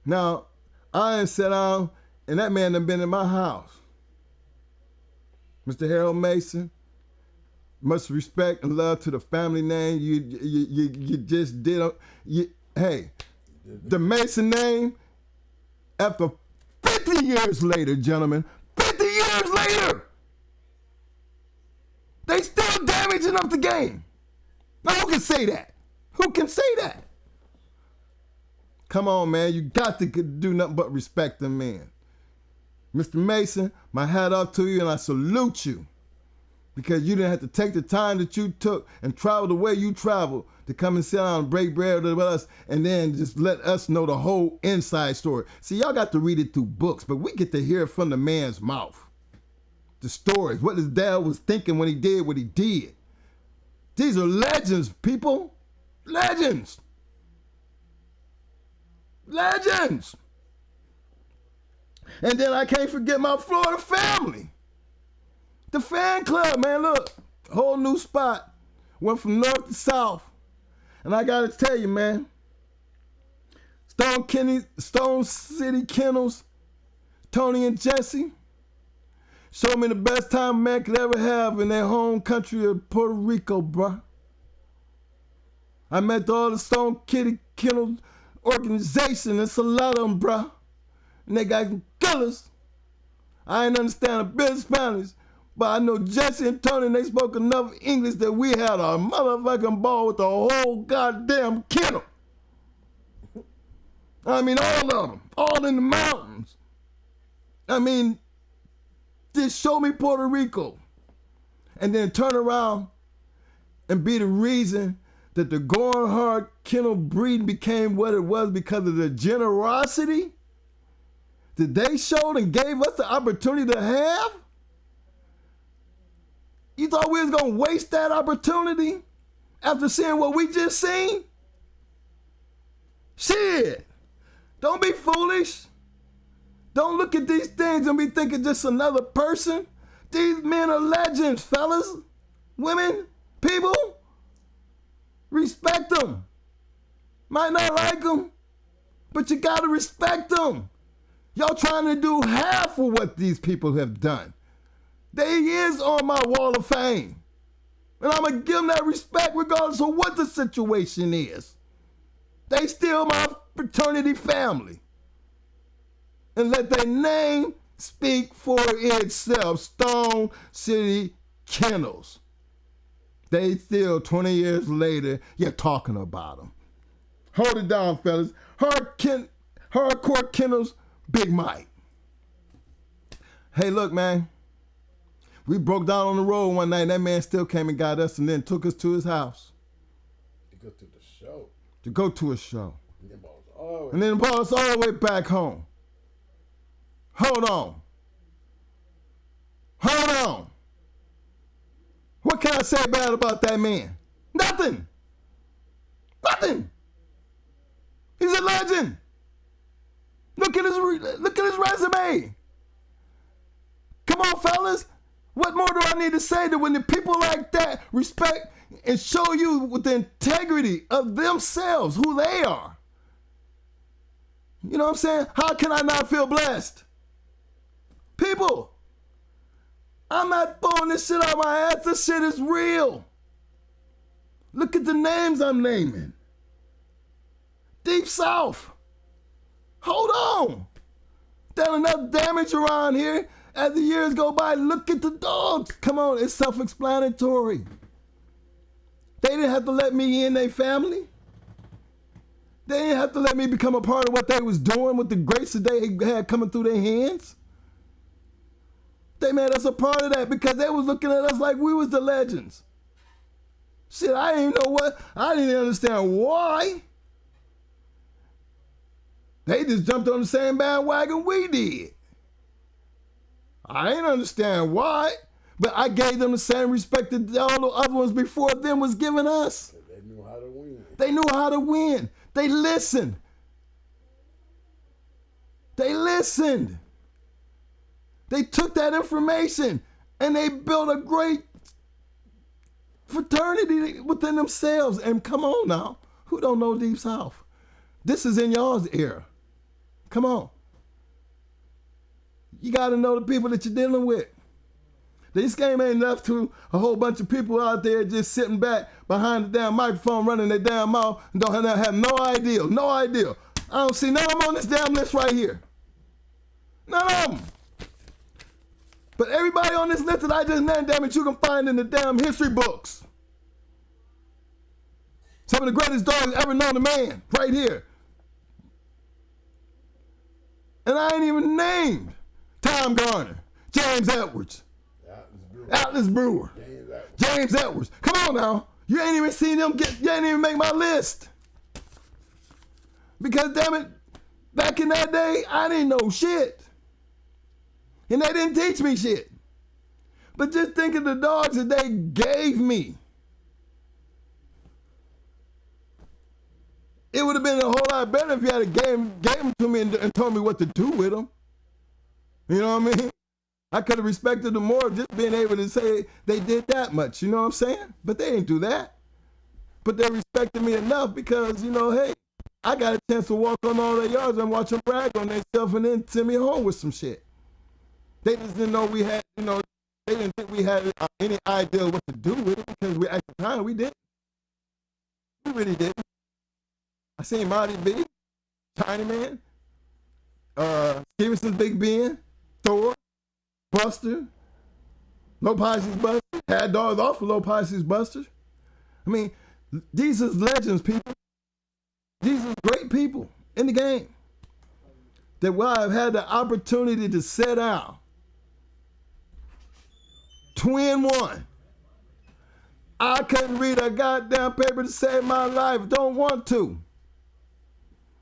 Now, I ain't sat down, and that man done been in my house. Mr. Harold Mason, much respect and love to the family name. You just did. Hey, the Mason name, after 50 years later, gentlemen, 50 years later, they still damaging up the game. Now, who can say that? Who can say that? Come on, man. You got to do nothing but respect them, man. Mr. Mason, my hat off to you, and I salute you. Because you didn't have to take the time that you took and travel the way you traveled to come and sit down and break bread with us and then just let us know the whole inside story. See, y'all got to read it through books, but we get to hear it from the man's mouth. The stories, what his dad was thinking when he did what he did. These are legends, people. Legends. Legends. And then I can't forget my Florida family. The fan club, man, look. Whole new spot. Went from north to south. And I got to tell you, man. Stone City Kennels, Tony and Jesse, showed me the best time a man could ever have in their home country of Puerto Rico, bruh. I met all the Stone Kitty Kennel organization. It's a lot of them, bruh. And they got killers. I ain't understand a bit of Spanish, but I know Jesse and Tony, they spoke enough English that we had a motherfucking ball with the whole goddamn kennel. I mean, all of them, all in the mountains. I mean, just show me Puerto Rico. And then turn around and be the reason that the going hard kennel breeding became what it was because of the generosity that they showed and gave us the opportunity to have? You thought we was gonna waste that opportunity after seeing what we just seen? Shit, don't be foolish. Don't look at these things and be thinking just another person. These men are legends, fellas, women, people. Respect them. Might not like them, but you gotta respect them. Y'all trying to do half of what these people have done. They is on my wall of fame. And I'm gonna give them that respect regardless of what the situation is. They still my fraternity family. And let their name speak for itself. Stone City Kennels. They still, 20 years later, you're talking about them. Hold it down, fellas. Hardcore Kennels, Big Mike. Hey, look, man. We broke down on the road one night. That man still came and got us and then took us to his house. To go to the show. To go to a show. And then brought us all the way back home. Hold on. Hold on. What can I say bad about that man? Nothing. Nothing. He's a legend. Look at his resume. Come on, fellas. What more do I need to say that when the people like that respect and show you with the integrity of themselves, who they are? You know what I'm saying? How can I not feel blessed? People, I'm not throwing this shit out my ass. This shit is real. Look at the names I'm naming. Deep South. Hold on. There's enough damage around here. As the years go by, look at the dogs. Come on, it's self-explanatory. They didn't have to let me in their family. They didn't have to let me become a part of what they was doing with the grace that they had coming through their hands. They made us a part of that because they was looking at us like we was the legends. Shit, I didn't know what, I didn't understand why. They just jumped on the same bandwagon we did. I didn't understand why, but I gave them the same respect that all the other ones before them was giving us. They knew how to win. They knew how to win. They listened. They listened. They took that information and they built a great fraternity within themselves. And come on now, who don't know Deep South? This is in y'all's era. Come on. You got to know the people that you're dealing with. This game ain't enough to a whole bunch of people out there just sitting back behind the damn microphone running their damn mouth and don't have no idea. No idea. I don't see none of them on this damn list right here. None of them. But everybody on this list that I just named, damn it, you can find in the damn history books. Some of the greatest dogs ever known to man, right here. And I ain't even named Tom Garner, James Edwards, Atlas Brewer, James Edwards. Come on now. You ain't even seen them you ain't even make my list. Because damn it, back in that day, I didn't know shit. And they didn't teach me shit. But just think of the dogs that they gave me. It would have been a whole lot better if you had gave them to me and told me what to do with them. You know what I mean? I could have respected them more just being able to say they did that much. You know what I'm saying? But they didn't do that. But they respected me enough because, you know, hey, I got a chance to walk on all their yards and watch them brag on themselves and then send me home with some shit. They just didn't know we had, you know, they didn't think we had any idea what to do with it because at the time we didn't. We really didn't. I seen Marty B, Tiny Man, Stevenson's Big Ben, Thor, Buster, Low Pisces Buster, had dogs off of Low Pisces Buster. I mean, these is legends, people. These are great people in the game that while I've had the opportunity to set out 2-1. I couldn't read a goddamn paper to save my life. Don't want to.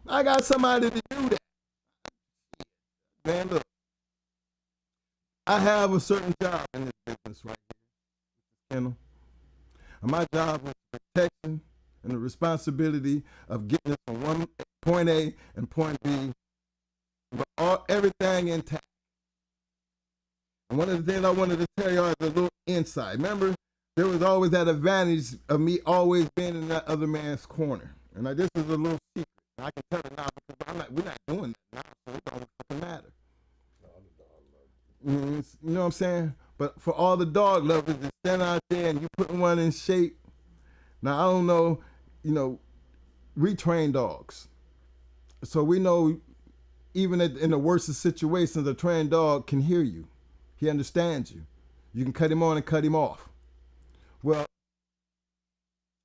I got somebody to do that. Man, look. I have a certain job in this business right here, Kennel. And my job was protection and the responsibility of getting us from one point A and point B with everything intact. And one of the things I wanted to tell y'all is a little insight. Remember, there was always that advantage of me always being in that other man's corner. And this is a little secret. I can tell it now because we're not doing that now, so it don't fucking matter. You know what I'm saying? But for all the dog lovers that stand out there and you putting one in shape, now I don't know, you know, we train dogs. So we know even in the worst of situations, a trained dog can hear you. He understands you. You can cut him on and cut him off. Well,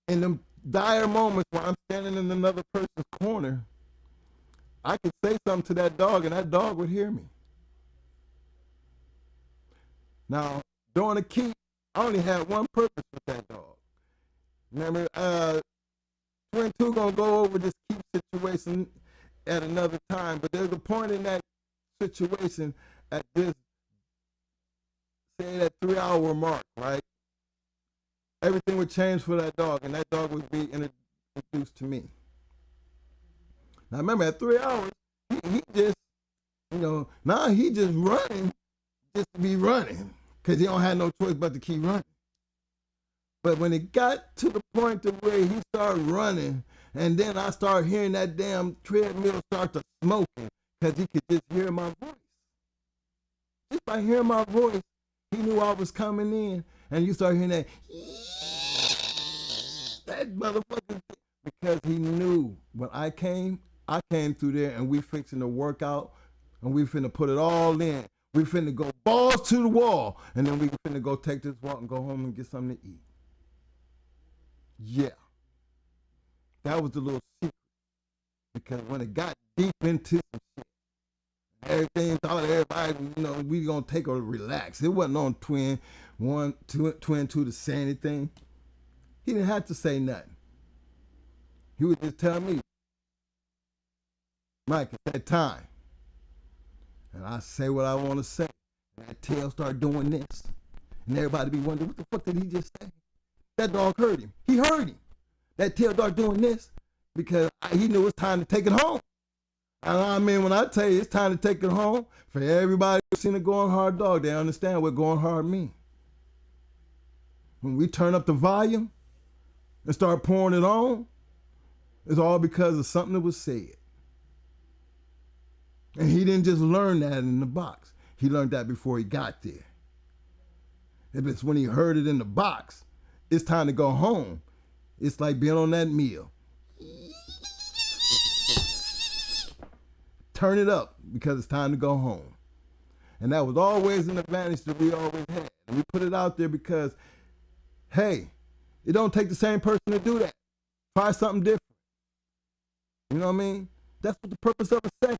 in them dire moments where I'm standing in another person's corner, I could say something to that dog and that dog would hear me. Now, during the keep, I only had one purpose with that dog. Remember, Twin 2 gonna go over this keep situation at another time, but there's a point in that situation at this, say that 3-hour mark, right? Everything would change for that dog, and that dog would be introduced to me. Now remember, at 3 hours, he just, you know, now he just running just to be running, because he don't have no choice but to keep running. But when it got to the point to where he started running, and then I started hearing that damn treadmill start to smoking, because he could just hear my voice. Just by hearing my voice, he knew I was coming in, and you start hearing that motherfucker, because he knew when I came, I came through there and we fixing to work out and we finna put it all in. We finna go balls to the wall and then we finna go take this walk and go home and get something to eat. Yeah. That was the little secret. Because when it got deep into some shit, everything thought everybody, we gonna take a relax. It wasn't on twin two to say anything. He didn't have to say nothing. He would just tell me, Mike, it's that time. And I say what I want to say. And that tail start doing this. And everybody be wondering, what the fuck did he just say? That dog heard him. He heard him. That tail start doing this because he knew it's time to take it home. And I mean, when I tell you it's time to take it home, for everybody who's seen a going hard dog, they understand what going hard means. When we turn up the volume and start pouring it on, it's all because of something that was said. And he didn't just learn that in the box. He learned that before he got there. If it's when he heard it in the box, it's time to go home. It's like being on that meal. Turn it up because it's time to go home. And that was always an advantage that we always had. And we put it out there because, hey, it don't take the same person to do that. Try something different. You know what I mean? That's what the purpose of a second.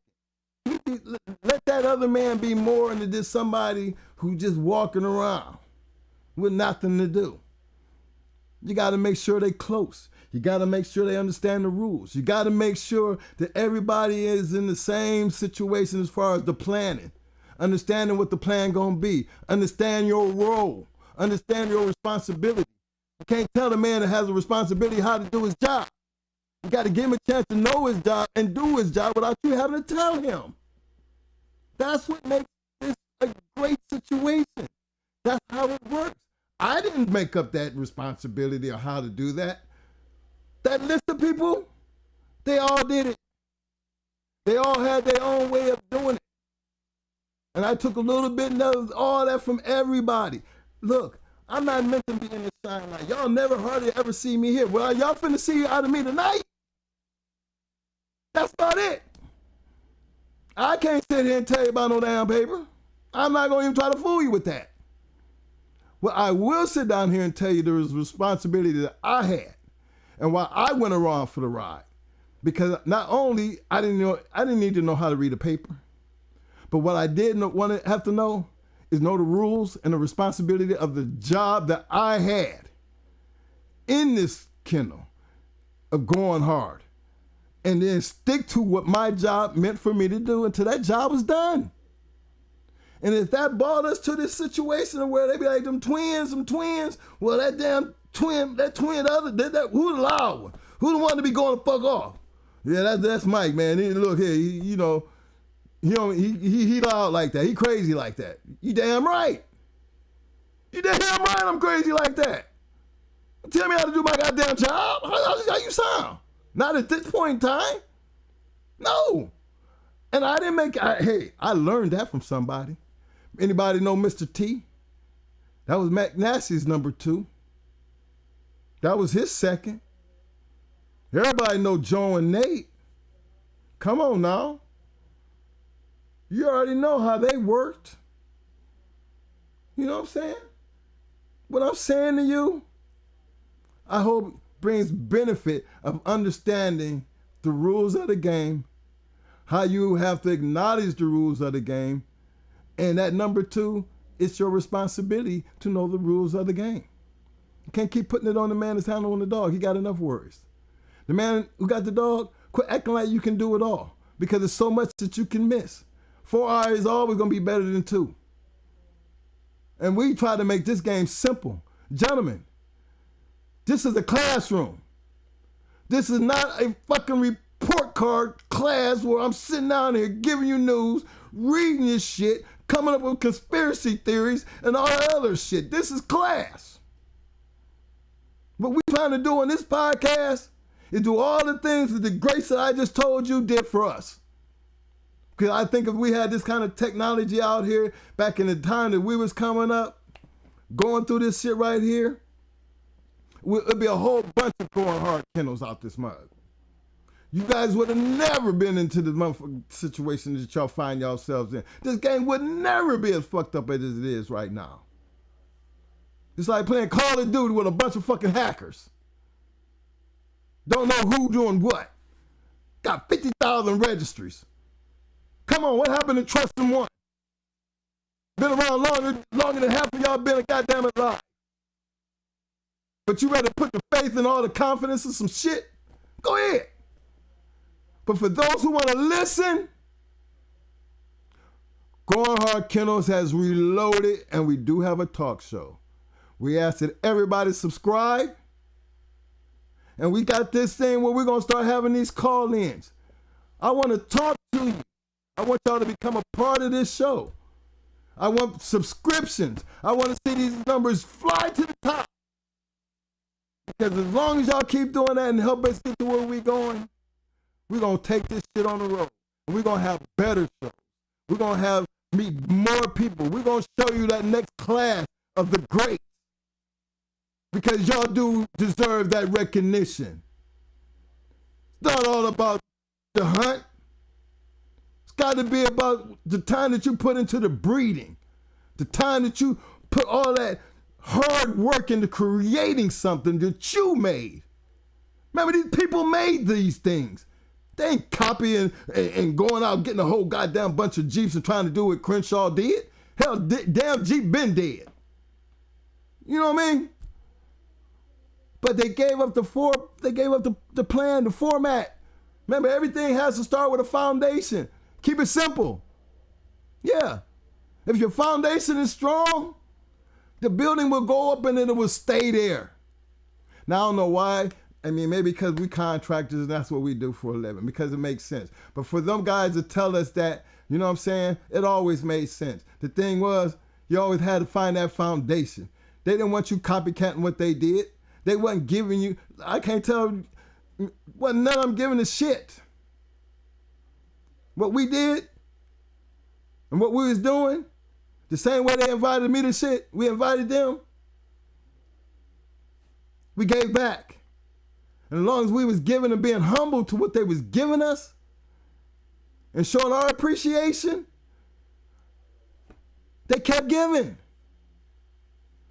Let that other man be more than just somebody who just walking around with nothing to do. You got to make sure they close. You got to make sure they understand the rules. You got to make sure that everybody is in the same situation as far as the planning. Understanding what the plan going to be. Understand your role. Understand your responsibility. You can't tell a man that has a responsibility how to do his job. You got to give him a chance to know his job and do his job without you having to tell him. That's what makes this a great situation. That's how it works. I didn't make up that responsibility or how to do that. That list of people, they all did it. They all had their own way of doing it. And I took a little bit of all that from everybody. Look, I'm not meant to be in this shine light. Y'all never hardly ever see me here. Well, y'all finna see out of me tonight. That's about it. I can't sit here and tell you about no damn paper. I'm not going to even try to fool you with that. Well, I will sit down here and tell you there was responsibility that I had and why I went around for the ride. Because not only I didn't need to know how to read a paper, but what I did have to know is know the rules and the responsibility of the job that I had in this kennel of going hard. And then stick to what my job meant for me to do until that job was done. And if that brought us to this situation where they be like, them twins, well, that damn twin, the other, who the loud one? Who the one to be going to fuck off? Yeah, that's Mike, man. Look here, he loud like that. He crazy like that. You damn right. You damn right I'm crazy like that. Tell me how to do my goddamn job. How you sound? Not at this point in time. No. And I didn't I learned that from somebody. Anybody know Mr. T? That was McNasty's number 2. That was his second. Everybody know Joe and Nate. Come on now. You already know how they worked. You know what I'm saying? What I'm saying to you, I hope brings benefit of understanding the rules of the game, how you have to acknowledge the rules of the game, and that number 2, it's your responsibility to know the rules of the game. You can't keep putting it on the man that's handling the dog. He got enough worries. The man who got the dog, quit acting like you can do it all because there's so much that you can miss. 4 eyes is always going to be better than 2. And we try to make this game simple. Gentlemen, this is a classroom. This is not a fucking report card class where I'm sitting down here giving you news, reading your shit, coming up with conspiracy theories and all that other shit. This is class. What we're trying to do on this podcast is do all the things that the grace that I just told you did for us. Because I think if we had this kind of technology out here back in the time that we was coming up, going through this shit right here, it'd be a whole bunch of going hard kennels out this mug. you guys would have never been into the motherfucking situation that y'all find yourselves in. This game would never be as fucked up as it is right now. It's like playing Call of Duty with a bunch of fucking hackers. Don't know who doing what. Got 50,000 registries. Come on, what happened to trust in one? Been around longer than half of y'all been a goddamn alive. But you ready to put the faith and all the confidence in some shit? Go ahead. But for those who want to listen, Going Hard Kennels has reloaded, and we do have a talk show. We ask that everybody subscribe. And we got this thing where we're going to start having these call-ins. I want to talk to you. I want y'all to become a part of this show. I want subscriptions. I want to see these numbers fly to the top. Because as long as y'all keep doing that and help us get to where we're going to take this shit on the road. And we're going to have better shows. We're going to meet more people. We're going to show you that next class of the greats. Because y'all do deserve that recognition. It's not all about the hunt. It's got to be about the time that you put into the breeding. The time that you put all that hard work into creating something that you made. Remember, these people made these things. They ain't copying and going out getting a whole goddamn bunch of Jeeps and trying to do what Crenshaw did. Hell, damn Jeep been dead. You know what I mean? But they gave up the plan, the format. Remember, everything has to start with a foundation. Keep it simple. Yeah. If your foundation is strong, the building will go up and it will stay there. Now, I don't know why. I mean, maybe because we contractors and that's what we do for a living, because it makes sense. But for them guys to tell us that, you know what I'm saying, it always made sense. The thing was, you always had to find that foundation. They didn't want you copycatting what they did. They wasn't giving you, I can't tell, wasn't none of them giving a shit. What we did and what we was doing, the same way they invited me to shit, we invited them. We gave back. And as long as we was giving and being humble to what they was giving us and showing our appreciation, they kept giving.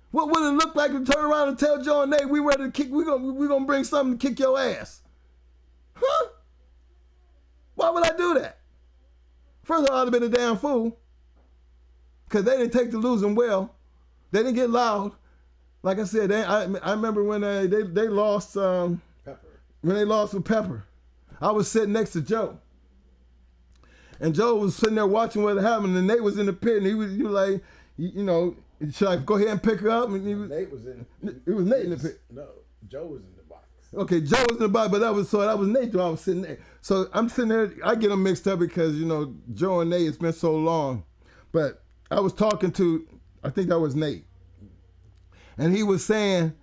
What would it look like to turn around and tell Joe and Nate we ready to kick, we gonna bring something to kick your ass? Huh? Why would I do that? First of all, I'd have been a damn fool. Because they didn't take the losing well. They didn't get loud. Like I said, I remember when they lost Pepper. When they lost with Pepper. I was sitting next to Joe. And Joe was sitting there watching what happened, and Nate was in the pit, and he was like, you know, should I go ahead and pick her up? And Nate was in. It was Nate in the pit. No, Joe was in the box. Okay, Joe was in the box, but that was Nate. I was sitting there. So I'm sitting there. I get them mixed up because you know Joe and Nate. It's been so long, but I was talking to, I think that was Nate, and he was saying,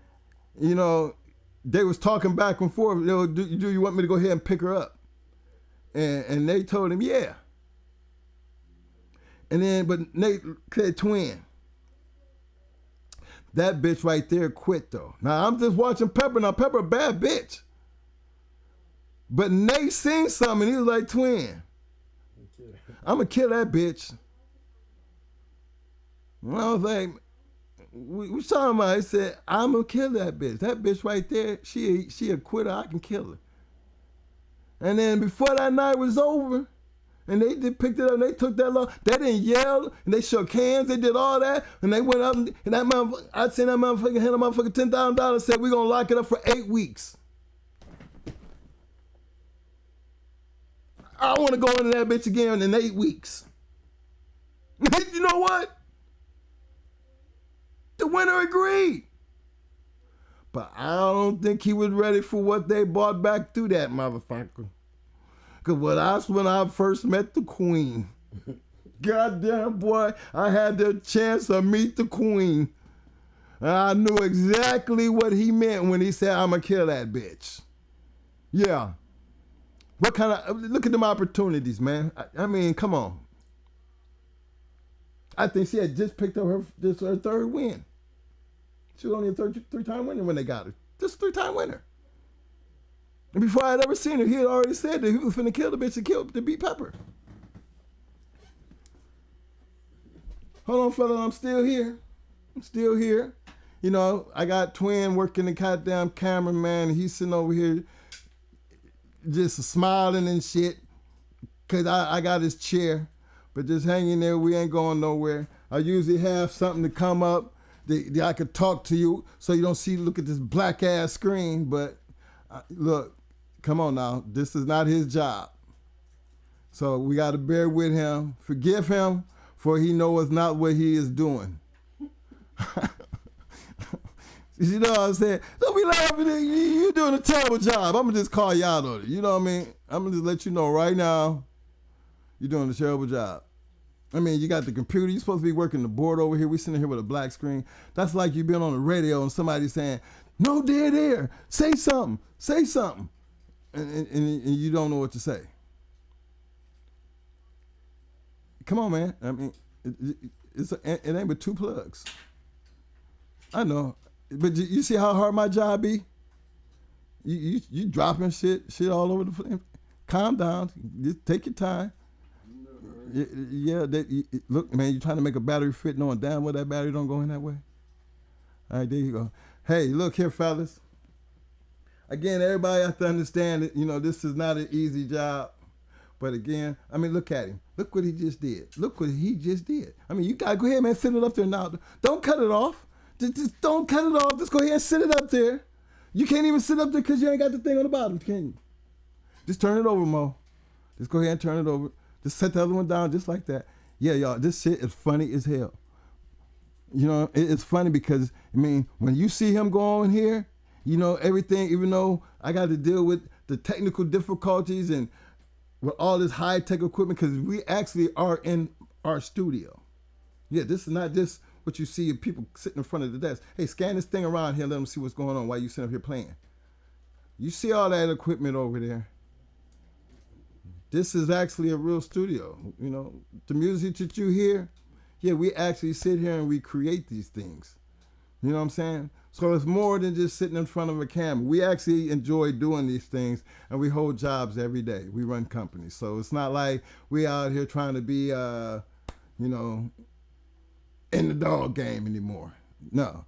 you know, they was talking back and forth. You know, do you want me to go ahead and pick her up? And Nate told him, yeah. And then, but Nate said twin. That bitch right there quit though. Now I'm just watching Pepper. Now Pepper a bad bitch. But Nate seen something. He was like, twin, I'm gonna kill that bitch. And I was like, we talking about? He said, I'm gonna kill that bitch. That bitch right there, she a quitter. I can kill her. And then before that night was over, and they picked it up, and they took that long. They didn't yell, and they shook hands. They did all that, and they went up, and that motherfucker, I seen that motherfucker hand a motherfucker $10,000, said we're gonna lock it up for 8 weeks. I want to go into that bitch again in 8 weeks. You know what? The winner agreed. But I don't think he was ready for what they brought back through that motherfucker. Because when I first met the queen. Goddamn, boy, I had the chance to meet the queen. And I knew exactly what he meant when he said, I'm going to kill that bitch. Yeah. What kind of, look at them opportunities, man. I mean, come on. I think she had just picked up her third win. She was only a three-time winner when they got her. Just a 3-time winner. And before I had ever seen her, he had already said that he was finna kill the bitch and kill the beat Pepper. Hold on, fella, I'm still here. I'm still here. You know, I got Twin working the goddamn cameraman, and he's sitting over here just smiling and shit, because I got his chair, but just hanging there. We ain't going nowhere. I usually have something to come up that I could talk to you so you don't look at this black ass screen, but look, come on now. This is not his job. So we got to bear with him. Forgive him, for he knows not what he is doing. You know what I'm saying? Don't be laughing. You're doing a terrible job. I'm going to just call you out on it. You know what I mean? I'm going to just let you know right now, you're doing a terrible job. I mean, you got the computer. You're supposed to be working the board over here. We're sitting here with a black screen. That's like you've been on the radio and somebody saying, no dead air. Say something. Say something. And you don't know what to say. Come on, man. I mean, it ain't but 2 plugs. I know. But you see how hard my job be? You dropping shit all over the place. Calm down. Just take your time. Yeah, look, man, you're trying to make a battery fit knowing damn well that battery don't go in that way. All right, there you go. Hey, look here, fellas. Again, everybody has to understand that, you know, this is not an easy job. But again, I mean, look at him. Look what he just did. Look what he just did. I mean, you got to go ahead, man, sit it up there now. Don't cut it off. Just don't cut it off. Just go ahead and sit it up there. You can't even sit up there because you ain't got the thing on the bottom, can you? Just turn it over, Mo. Just go ahead and turn it over. Just set the other one down just like that. Yeah, y'all, this shit is funny as hell. You know, it's funny because, I mean, when you see him go on here, you know, everything, even though I got to deal with the technical difficulties and with all this high-tech equipment, because we actually are in our studio. Yeah, this is not just what you see of people sitting in front of the desk. Hey, scan this thing around here, let them see what's going on while you sit up here playing. You see all that equipment over there. This is actually a real studio. You know, the music that you hear, yeah, we actually sit here and we create these things. You know what I'm saying? So it's more than just sitting in front of a camera. We actually enjoy doing these things, and we hold jobs every day. We run companies. So it's not like we out here trying to be, you know, in the dog game anymore. No.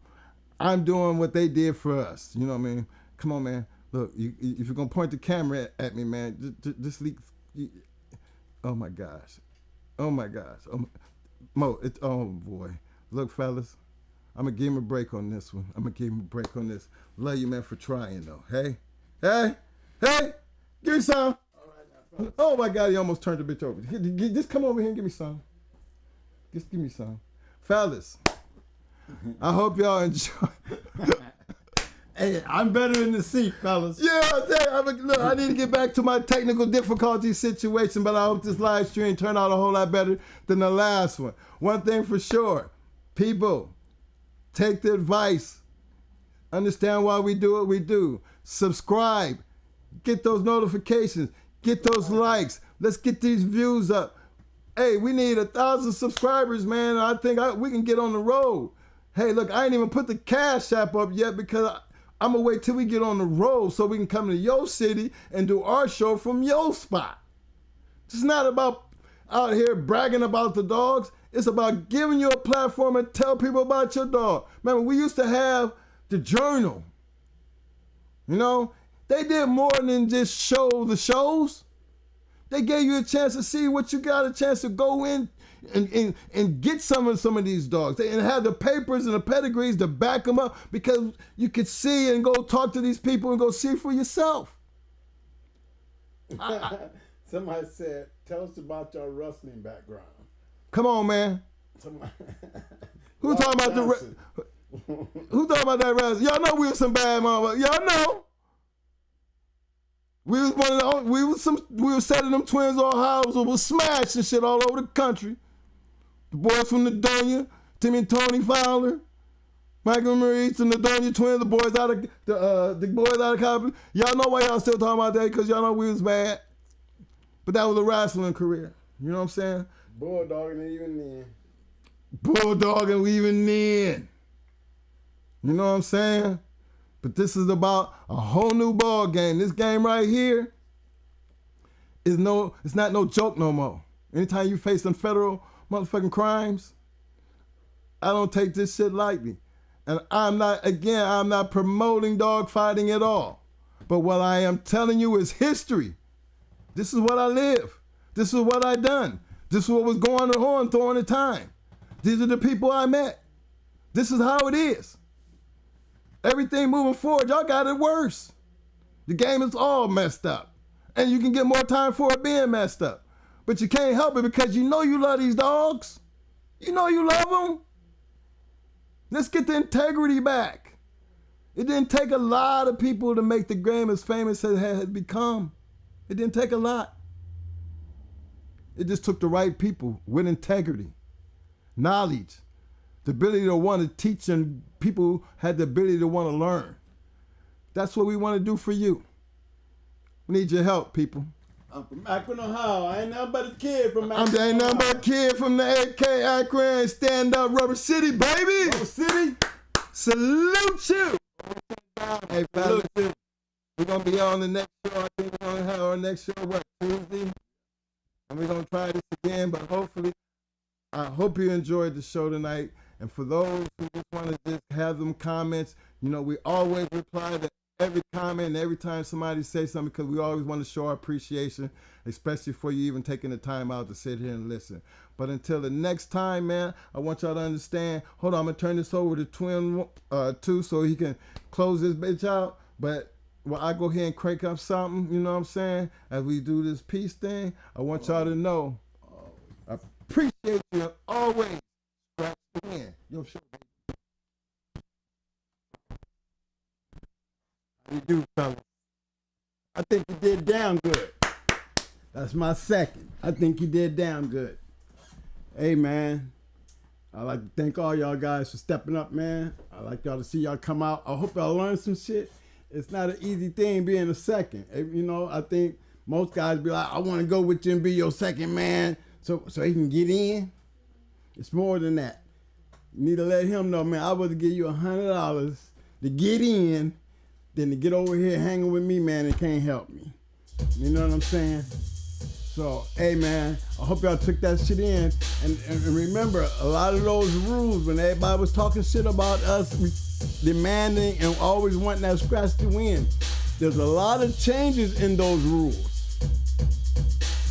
I'm doing what they did for us. You know what I mean? Come on, man. Look, if you're going to point the camera at me, man, just leak. Oh, my gosh. Oh, my gosh. Mo, oh, boy. Look, fellas, I'm going to give him a break on this one. I'm going to give him a break on this. Love you, man, for trying, though. Hey, give me some. Oh, my God, he almost turned the bitch over. Just come over here and give me some. Just give me some. Fellas, I hope y'all enjoy. Hey, I'm better in the seat, fellas. Yeah, look, I need to get back to my technical difficulty situation, but I hope this live stream turned out a whole lot better than the last one. One thing for sure, people, take the advice. Understand why we do what we do. Subscribe. Get those notifications. Get those likes. Let's get these views up. Hey, we need 1,000 subscribers, man. I think we can get on the road. Hey, look, I ain't even put the Cash App up yet because I'm going to wait till we get on the road so we can come to your city and do our show from your spot. It's not about out here bragging about the dogs. It's about giving you a platform and tell people about your dog. Remember, we used to have the Journal. You know, they did more than just show the shows. They gave you a chance to see what you got, a chance to go in and get some of these dogs and have the papers and the pedigrees to back them up because you could see and go talk to these people and go see for yourself. Somebody said, tell us about your wrestling background. Come on, man. Who talking about who talking about that wrestling? Y'all know we were some bad motherfuckers. Y'all know. We was one of the we were setting them twins on houses was smashing shit all over the country. The boys from Nadonia, Timmy and Tony Fowler, Michael and Maurice and the Nadonia twins, the boys out of Copper. Y'all know why y'all still talking about that because y'all know we was bad. But that was a wrestling career. You know what I'm saying? Bulldogging even then. Bulldogging even then. You know what I'm saying? But this is about a whole new ball game. This game right here it's not no joke no more. Anytime you face some federal motherfucking crimes, I don't take this shit lightly. And I'm not promoting dog fighting at all. But what I am telling you is history. This is what I live. This is what I done. This is what was going on during the time. These are the people I met. This is how it is. Everything moving forward, y'all got it worse. The game is all messed up. And you can get more time for it being messed up. But you can't help it because you know you love these dogs. You know you love them. Let's get the integrity back. It didn't take a lot of people to make the game as famous as it has become. It didn't take a lot. It just took the right people with integrity, knowledge, the ability to want to teach, and people had the ability to want to learn. That's what we want to do for you. We need your help, people. I'm from Akron, Ohio. I ain't nothing but a kid from Akron. Ain't nothing but a kid from the AK Akron, stand up Rubber City, baby. Rubber City. Salute you. Hey, fellas, we're going to be on the next show. I think we're going to have our next show, Tuesday? And we're going to try this again, but hopefully, I hope you enjoyed the show tonight. And for those who just want to just have them comments, we always reply to every comment and every time somebody says something because we always want to show our appreciation, especially for you even taking the time out to sit here and listen. But until the next time, man, I want y'all to understand. Hold on, I'm going to turn this over to Twin 2 so he can close this bitch out. But while I go ahead and crank up something, you know what I'm saying, as we do this peace thing, I want y'all to know I appreciate you always. Scratch the win. Yo, show me. How you do, fellas? I think you did damn good. That's my second. I think you did damn good. Hey, man. I'd like to thank all y'all guys for stepping up, man. I'd like y'all to see y'all come out. I hope y'all learn some shit. It's not an easy thing being a second. I think most guys be like, I want to go with you and be your second man so he can get in. It's more than that. You need to let him know, man, I'd rather give you $100 to get in than to get over here hanging with me, man, and can't help me. You know what I'm saying? So, hey, man, I hope y'all took that shit in. And remember, a lot of those rules, when everybody was talking shit about us demanding and always wanting that scratch to win, there's a lot of changes in those rules.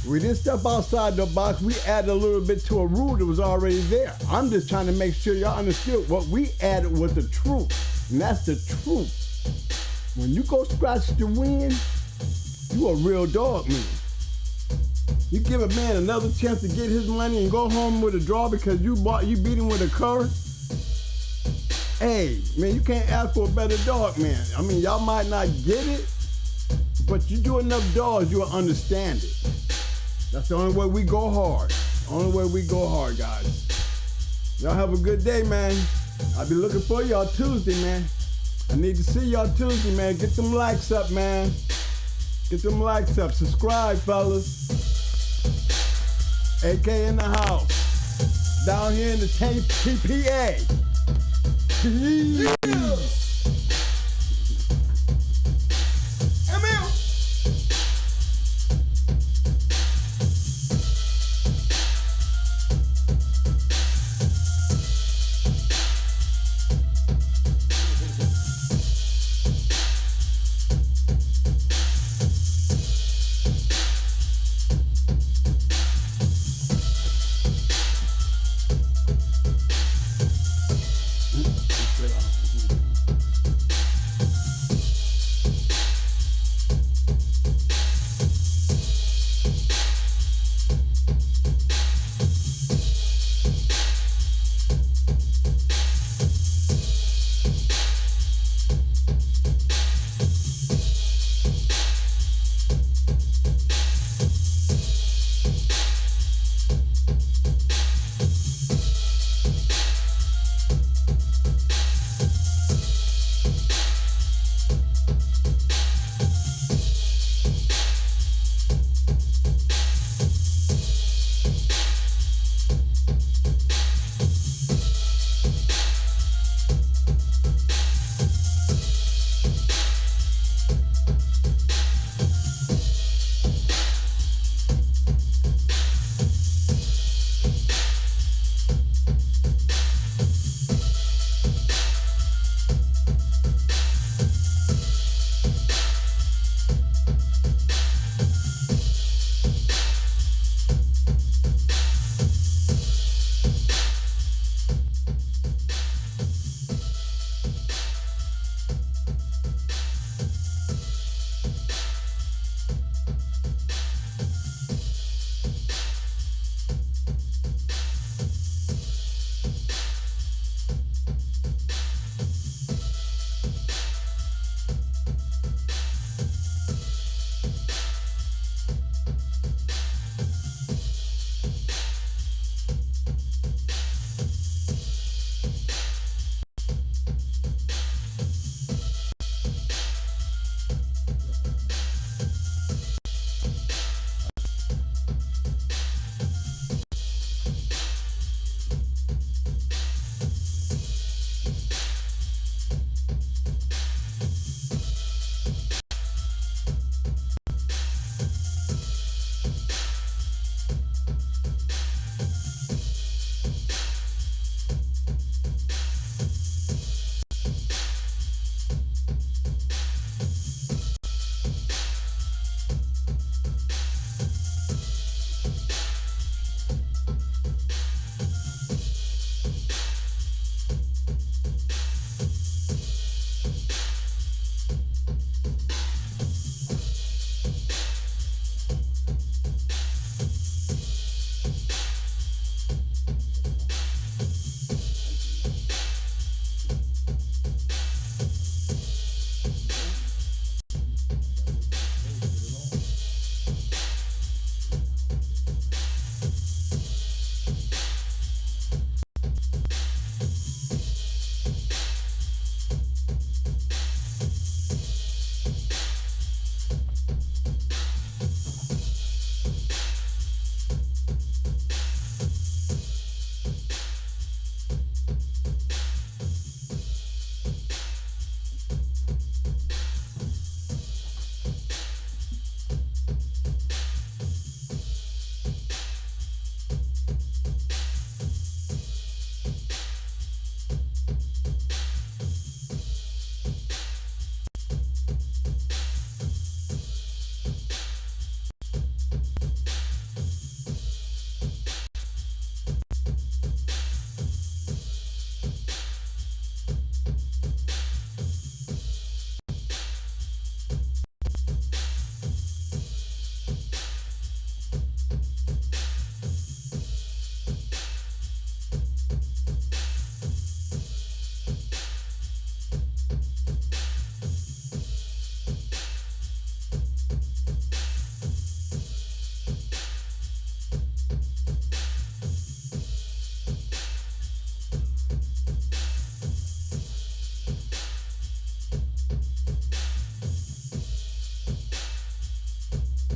We didn't step outside the box. We added a little bit to a rule that was already there. I'm just trying to make sure y'all understood what we added was the truth. And that's the truth. When you go scratch to win, you a real dog, man. You give a man another chance to get his money and go home with a draw because you beat him with a cover. Hey, man, you can't ask for a better dog, man. I mean, y'all might not get it, but you do enough dogs, you'll understand it. That's the only way we go hard. Only way we go hard, guys. Y'all have a good day, man. I'll be looking for y'all Tuesday, man. I need to see y'all Tuesday, man. Get them likes up, man. Get them likes up. Subscribe, fellas. AK in the house. Down here in the TPA. Peace.